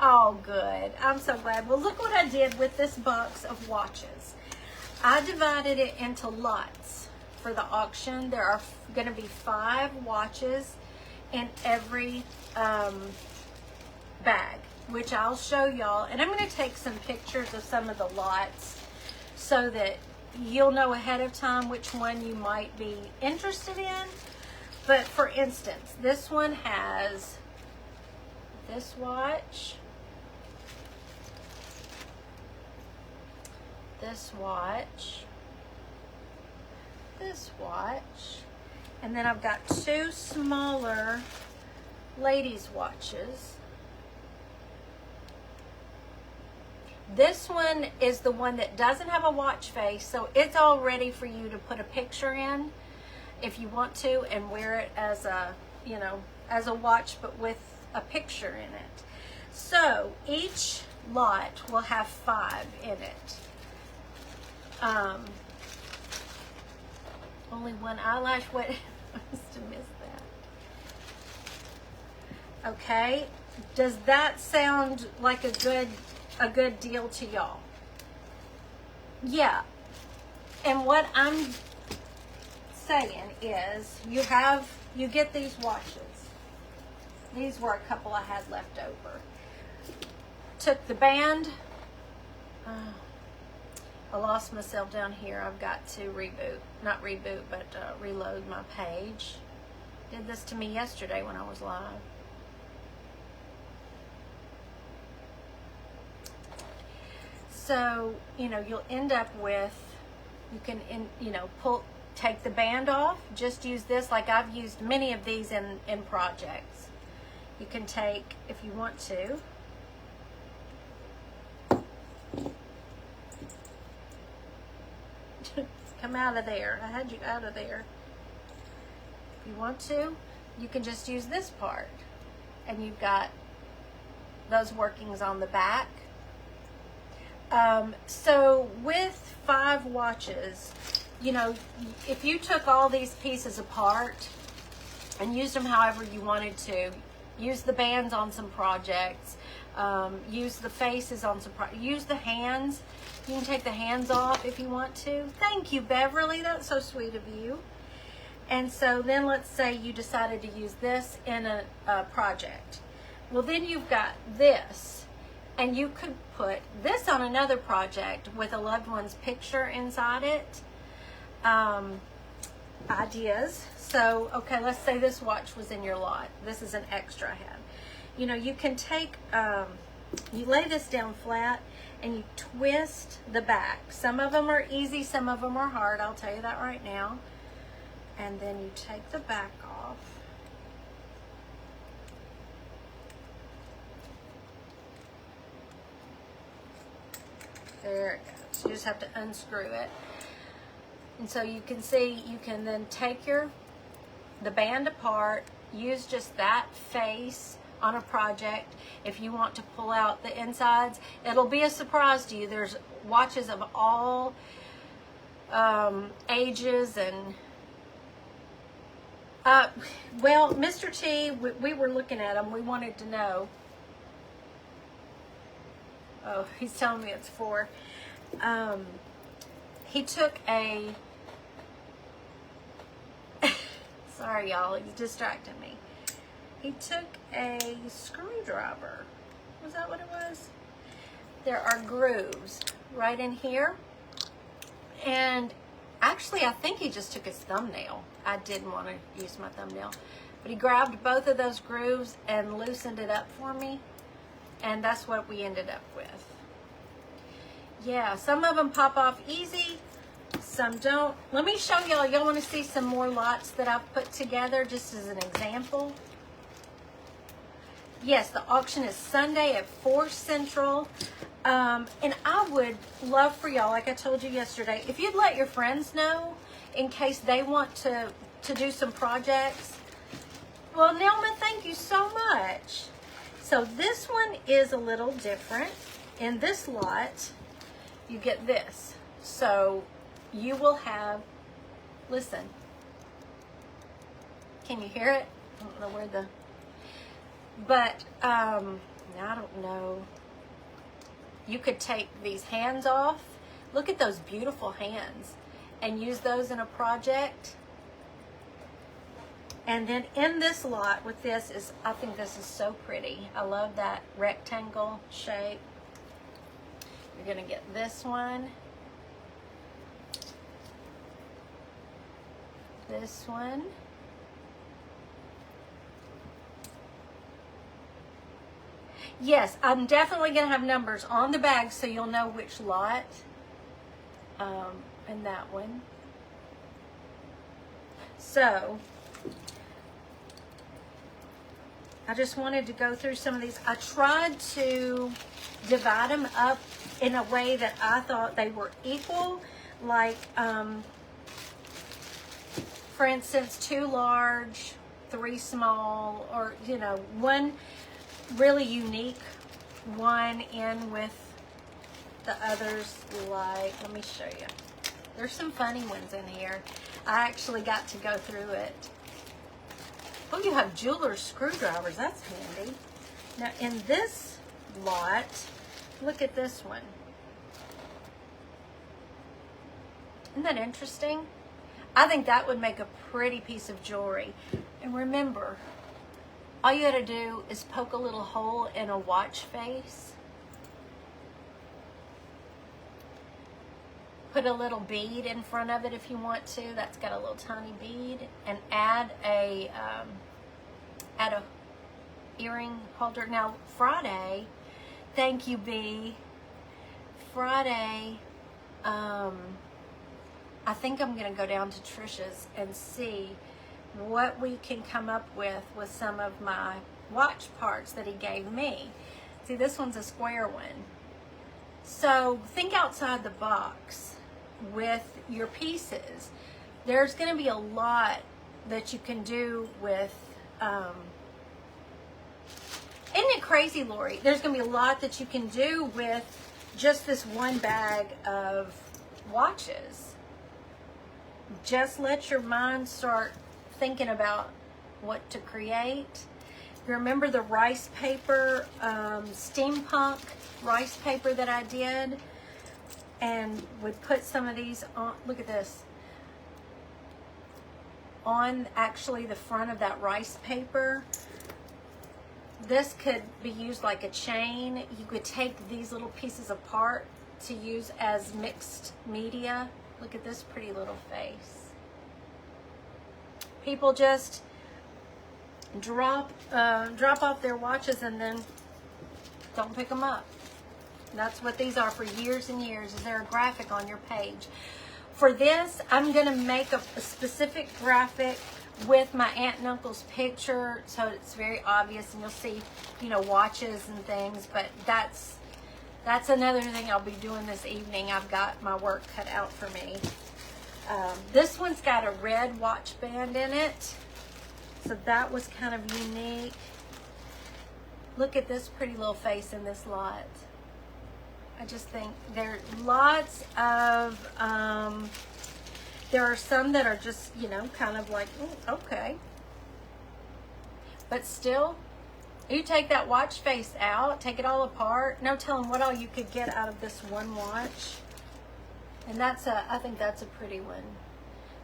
Oh, good. I'm so glad. Well, look what I did with this box of watches. I divided it into lots for the auction. There are going to be 5 watches in every bag, which I'll show y'all. And I'm going to take some pictures of some of the lots so that you'll know ahead of time which one you might be interested in. But for instance, this one has this watch, this watch, this watch, and then I've got 2 smaller ladies' watches. This one is the one that doesn't have a watch face, so it's all ready for you to put a picture in if you want to, and wear it as a, as a watch, but with a picture in it. So each lot will have 5 in it. Only one eyelash. What? I must have missed that. Okay. Does that sound like a good deal to y'all? Yeah. And what I'm saying is you get these watches. These were a couple I had left over. Took the band. I lost myself down here. I've got to not reboot, but reload my page. Did this to me yesterday when I was live. So, you'll end up with, you can, take the band off. Just use this, like I've used many of these in projects. You can take, if you want to, come out of there. I had you out of there. If you want to, you can just use this part, and you've got those workings on the back. So with 5 watches, if you took all these pieces apart and used them however you wanted to, use the bands on some projects, use the faces on some use the hands. You can take the hands off if you want to. Thank you, Beverly. That's so sweet of you. And so then let's say you decided to use this in a project. Well, then you've got this. And you could put this on another project with a loved one's picture inside it. Ideas. So, okay, let's say this watch was in your lot. This is an extra I had. You can take, you lay this down flat and you twist the back. Some of them are easy, some of them are hard. I'll tell you that right now. And then you take the back off. There it goes. You just have to unscrew it. And so you can see, you can then take the band apart, use just that face on a project. If you want to pull out the insides, it'll be a surprise to you. There's watches of all ages and well, Mr. T, we were looking at them. We wanted to know. Oh, he's telling me it's 4. He took a, sorry y'all, he's distracting me. He took a screwdriver. Was that what it was? There are grooves right in here. And actually, I think he just took his thumbnail. I didn't want to use my thumbnail. But he grabbed both of those grooves and loosened it up for me. And that's what we ended up with. Yeah, some of them pop off easy, some don't. Let me show y'all. Y'all want to see some more lots that I've put together just as an example? Yes, the auction is Sunday at 4 Central. And I would love for y'all, like I told you yesterday, if you'd let your friends know in case they want to do some projects. Well, Nelma, thank you so much. So this one is a little different. In this lot, you get this. So you will have, listen, can you hear it? I don't know where the, but I don't know. You could take these hands off. Look at those beautiful hands and use those in a project. And then in this lot with this is, I think this is so pretty. I love that rectangle shape. You're gonna get this one. This one. Yes, I'm definitely going to have numbers on the bag so you'll know which lot. And that one. So, I just wanted to go through some of these. I tried to divide them up in a way that I thought they were equal. Like, for instance, 2 large, 3 small, or, you know, 1 really unique one in with the others. Like, let me show you. There's some funny ones in here. I actually got to go through it. Oh, you have jeweler's screwdrivers. That's handy. Now, in this lot, look at this one. Isn't that interesting? I think that would make a pretty piece of jewelry. And remember, all you gotta do is poke a little hole in a watch face. Put a little bead in front of it if you want to. That's got a little tiny bead. And add a earring holder. Now, Friday, thank you, B. Friday, I think I'm gonna go down to Trisha's and see what we can come up with some of my watch parts that he gave me. See, this one's a square one. So think outside the box with your pieces. There's going to be a lot that you can do with, isn't it crazy, Lori? There's going to be a lot that you can do with just this one bag of watches. Just let your mind start thinking about what to create. You remember the rice paper, steampunk rice paper that I did, and would put some of these on, look at this, on actually the front of that rice paper. This could be used like a chain. You could take these little pieces apart to use as mixed media. Look at this pretty little face. People just drop off their watches and then don't pick them up. That's what these are for years and years. Is there a graphic on your page? For this, I'm going to make a specific graphic with my aunt and uncle's picture, so it's very obvious, and you'll see, you know, watches and things. But that's another thing I'll be doing this evening. I've got my work cut out for me. This one's got a red watch band in it, so that was kind of unique. Look at this pretty little face in this lot. I just think there are lots of, there are some that are just, you know, kind of like, okay. But still, You take that watch face out, take it all apart. No telling what all you could get out of this one watch. And I think that's a pretty one.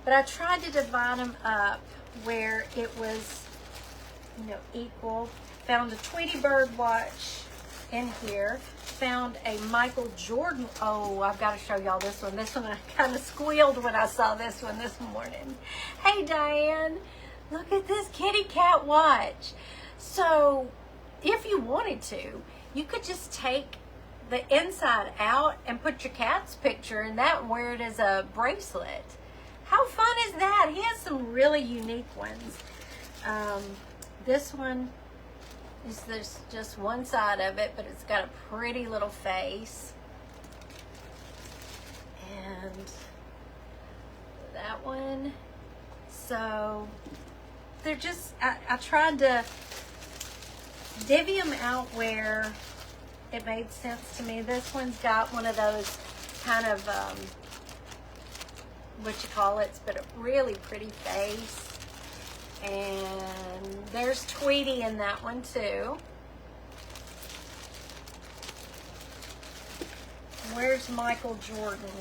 But I tried to divide them up where it was, equal. Found a Tweety Bird watch in here. Found a Michael Jordan. Oh, I've got to show y'all this one. This one I kind of squealed when I saw this one this morning. Hey, Diane, look at this kitty cat watch. So if you wanted to, you could just take the inside out and put your cat's picture in that and wear it as a bracelet. How fun is that? He has some really unique ones. This one is, there's just one side of it, but it's got a pretty little face. And that one. So they're just, I tried to divvy them out where it made sense to me. This one's got one of those kind of, but a really pretty face. And there's Tweety in that one too. Where's Michael Jordan?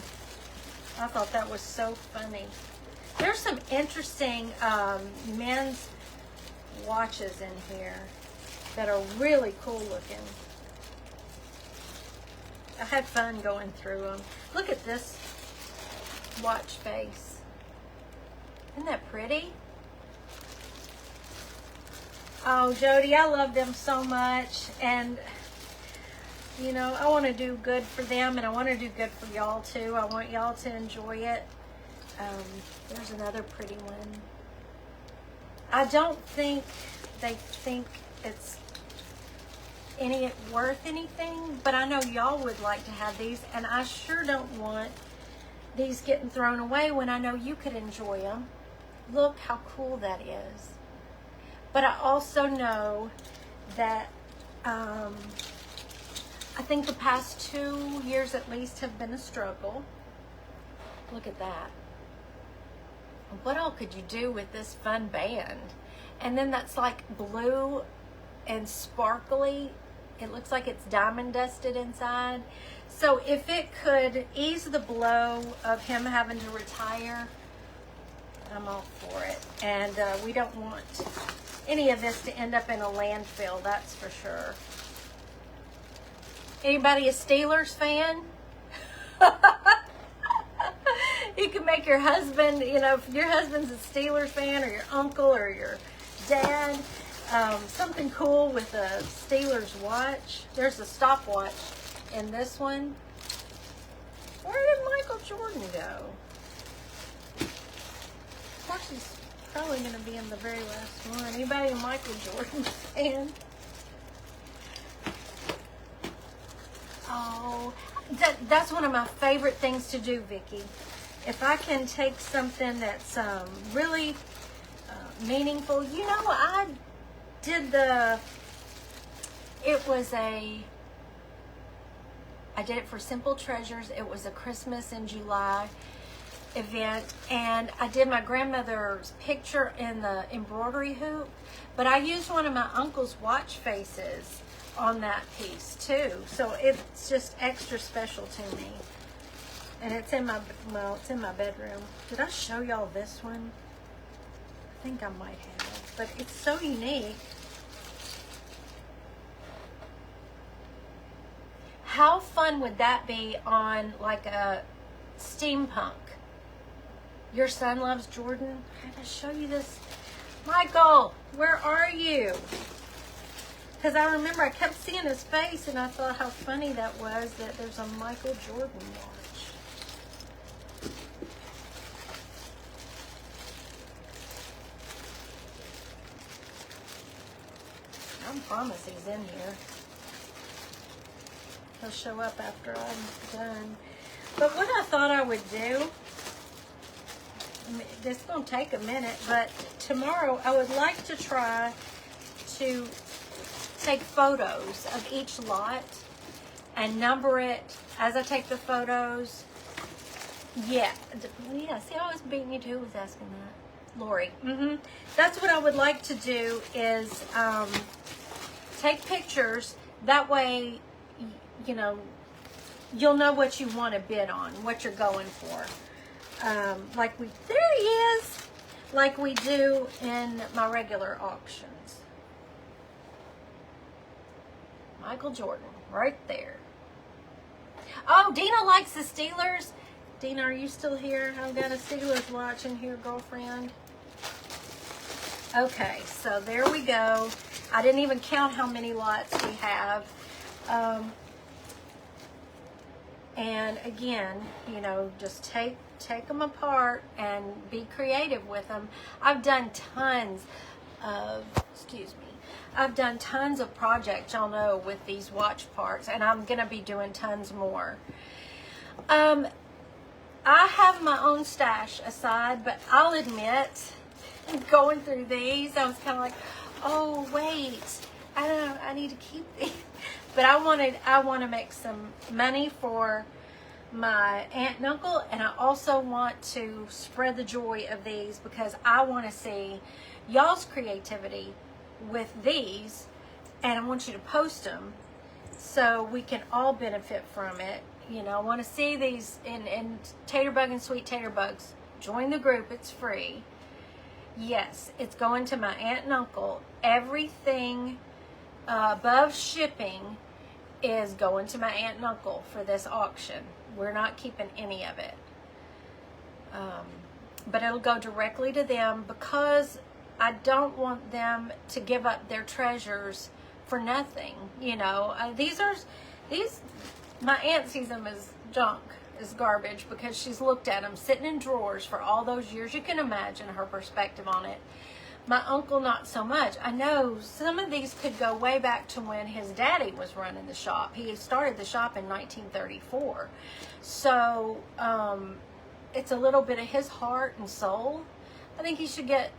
I thought that was so funny. There's some interesting men's watches in here that are really cool looking. I had fun going through them. Look at this watch face. Isn't that pretty? Oh, Jody, I love them so much. And, I want to do good for them, and I want to do good for y'all too. I want y'all to enjoy it. There's another pretty one. I don't think they think it's worth anything, but I know y'all would like to have these, and I sure don't want these getting thrown away when I know you could enjoy them. Look how cool that is. But I also know that I think the past 2 years at least have been a struggle. Look at that. What all could you do with this fun band? And then that's like blue and sparkly. It looks like it's diamond dusted inside. So if it could ease the blow of him having to retire, I'm all for it. And we don't want any of this to end up in a landfill, that's for sure. Anybody a Steelers fan? You can make your husband, if your husband's a Steelers fan, or your uncle or your dad, something cool with a Steelers watch. There's a stopwatch in this one. Where did Michael Jordan go? Of course, he's probably going to be in the very last one. Anybody a Michael Jordan fan? Oh, that's one of my favorite things to do, Vicki. If I can take something that's really meaningful. I did I did it for Simple Treasures. It was a Christmas in July event, and I did my grandmother's picture in the embroidery hoop, but I used one of my uncle's watch faces on that piece too, so it's just extra special to me. And it's in my bedroom. Did I show y'all this one? I think I might have, but it's so unique. How fun would that be on like a steampunk? Your son loves Jordan. I gotta show you this. Michael, where are you? Because I remember I kept seeing his face, and I thought how funny that was that there's a Michael Jordan watch. I promise he's in here. He'll show up after I'm done. But what I thought I would do, this is going to take a minute, but tomorrow I would like to try to take photos of each lot and number it as I take the photos. Yeah, see, I was beating you too. Who was asking that? Lori. That's what I would like to do, is take pictures. That way, you know, you'll know what you want to bid on, what you're going for. There he is, like we do in my regular auctions. Michael Jordan, right there. Oh, Dina likes the Steelers. Dina, are you still here? I've got a Steelers watch in here, girlfriend. Okay, so there we go. I didn't even count how many lots we have. And again, you know, just take them apart and be creative with them. I've done tons of, I've done tons of projects, y'all know, with these watch parts, and I'm going to be doing tons more. I have my own stash aside, but I'll admit, going through these, I was kind of like, oh, wait, I need to keep these. But I want to make some money for my aunt and uncle, and I also want to spread the joy of these because I want to see y'all's creativity with these, and I want you to post them so we can all benefit from it. You know, I want to see these in Taterbug and Sweet Taterbugs. Join the group, it's free. Yes, it's going to my aunt and uncle. Everything above shipping is going to my aunt and uncle for this auction. We're not keeping any of it. But it'll go directly to them because I don't want them to give up their treasures for nothing. You know, my aunt sees them as junk, as garbage, because she's looked at them sitting in drawers for all those years. You can imagine her perspective on it. My uncle, not so much. I know some of these could go way back to when his daddy was running the shop. He started the shop in 1934. So it's a little bit of his heart and soul. I think he should get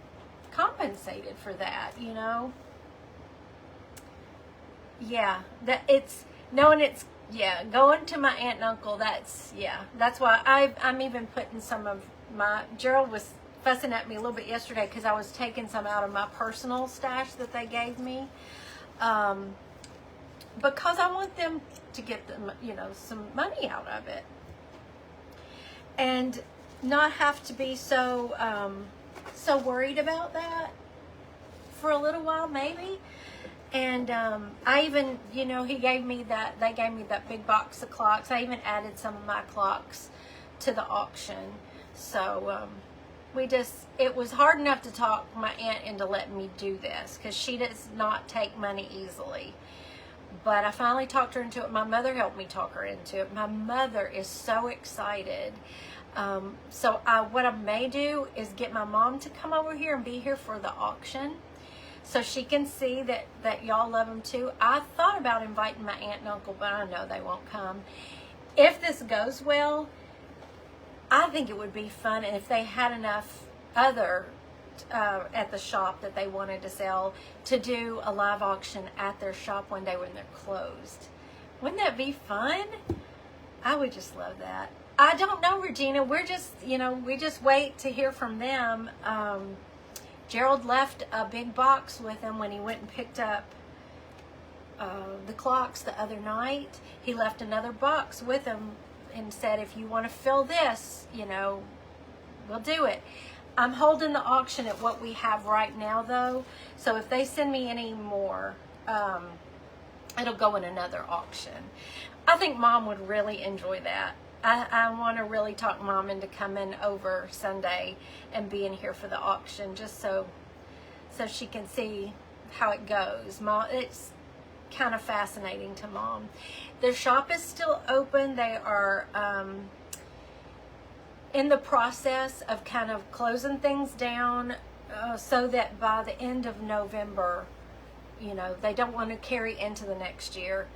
compensated for that, you know? Yeah, going to my aunt and uncle, that's why I'm even putting some of my, Gerald was fussing at me a little bit yesterday because I was taking some out of my personal stash that they gave me, because I want them to get them, you know, some money out of it and not have to be so worried about that for a little while, maybe. And I even, you know, they gave me that big box of clocks. I even added some of my clocks to the auction. So it was hard enough to talk my aunt into letting me do this because she does not take money easily. But I finally talked her into it. My mother helped me talk her into it. My mother is so excited. So what I may do is get my mom to come over here and be here for the auction, so she can see that y'all love them too. I thought about inviting my aunt and uncle, but I know they won't come. If this goes well, I think it would be fun, and if they had enough other at the shop that they wanted to sell, to do a live auction at their shop one day when they're closed. Wouldn't that be fun? I would just love that. I don't know, Regina. We're just, we just wait to hear from them. Gerald left a big box with him when he went and picked up the clocks the other night. He left another box with him and said, if you want to fill this, we'll do it. I'm holding the auction at what we have right now, though. So if they send me any more, it'll go in another auction. I think Mom would really enjoy that. I want to really talk Mom into coming over Sunday and being here for the auction, just so she can see how it goes. Mom, it's kind of fascinating to Mom. Their shop is still open. They are in the process of kind of closing things down so that by the end of November, they don't want to carry into the next year.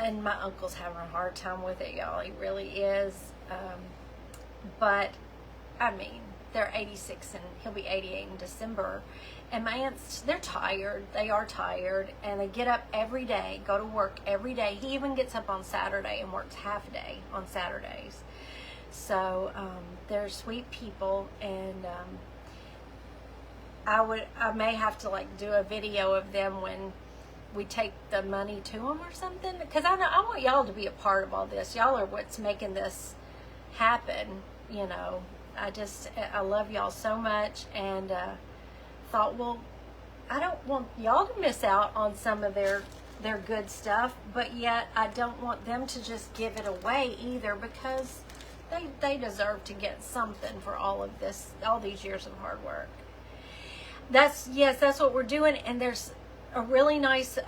And my uncle's having a hard time with it, y'all. He really is. But, I mean, they're 86 and he'll be 88 in December. And my aunts, they're tired. They are tired. And they get up every day, go to work every day. He even gets up on Saturday and works half a day on Saturdays. So, they're sweet people. And I may have to, do a video of them when we take the money to them or something, because I want y'all to be a part of all this. Y'all are what's making this happen. You know, I love y'all so much, and thought, well, I don't want y'all to miss out on some of their good stuff, but yet I don't want them to just give it away either, because they deserve to get something for all of this, all these years of hard work. That's what we're doing. And there's a really nice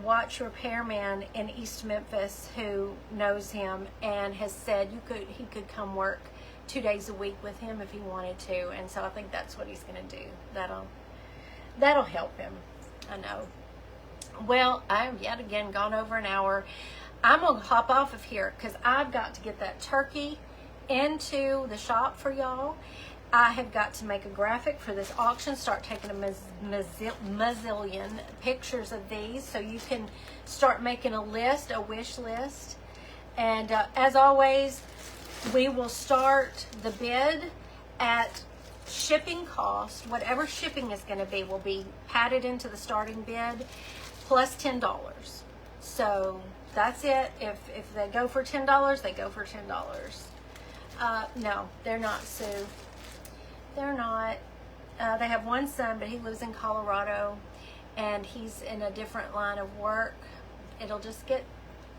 watch repairman in East Memphis who knows him and has said he could come work 2 days a week with him if he wanted to. And so I think that's what he's going to do. That'll help him. I know. Well, I've yet again gone over an hour. I'm going to hop off of here because I've got to get that turkey into the shop for y'all. I have got to make a graphic for this auction, start taking a mazillion pictures of these so you can start making a list, a wish list. And as always, we will start the bid at shipping cost. Whatever shipping is going to be will be padded into the starting bid plus $10. So that's it. If they go for $10, they go for $10. No, they're not, Sue. They're not. They have one son, but he lives in Colorado, and he's in a different line of work. It'll just get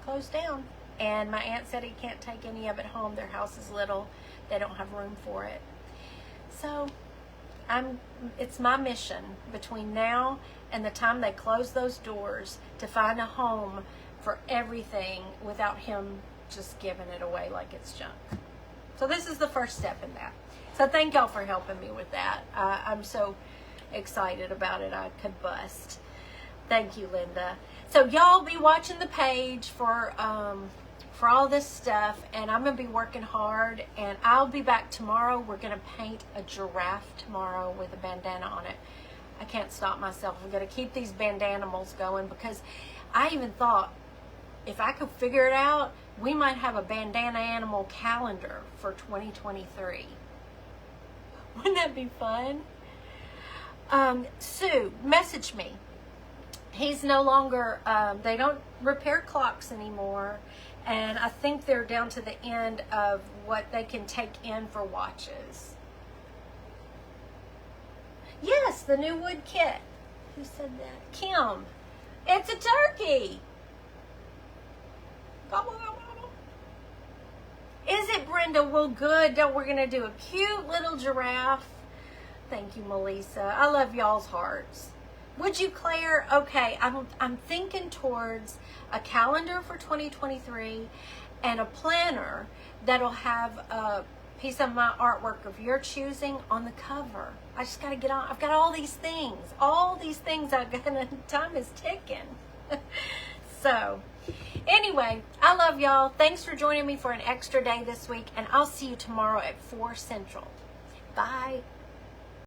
closed down. And my aunt said he can't take any of it home. Their house is little. They don't have room for it. So it's my mission between now and the time they close those doors to find a home for everything without him just giving it away like it's junk. So this is the first step in that. So thank y'all for helping me with that. I'm so excited about it. I could bust. Thank you, Linda. So y'all be watching the page for all this stuff, and I'm gonna be working hard, and I'll be back tomorrow. We're gonna paint a giraffe tomorrow with a bandana on it. I can't stop myself. We're gonna keep these bandanimals going, because I even thought if I could figure it out, we might have a bandana animal calendar for 2023. Wouldn't that be fun? Sue, message me. He's no longer, they don't repair clocks anymore. And I think they're down to the end of what they can take in for watches. Yes, the new wood kit. Who said that? Kim. It's a turkey. Gobble, gobble, gobble. Is it, Brenda? Well, good. We're going to do a cute little giraffe. Thank you, Melissa. I love y'all's hearts. Would you, Claire? Okay, I'm thinking towards a calendar for 2023 and a planner that'll have a piece of my artwork of your choosing on the cover. I just got to get on. I've got all these things. I've got, and time is ticking. So, anyway, I love y'all. Thanks for joining me for an extra day this week, and I'll see you tomorrow at 4 Central. Bye.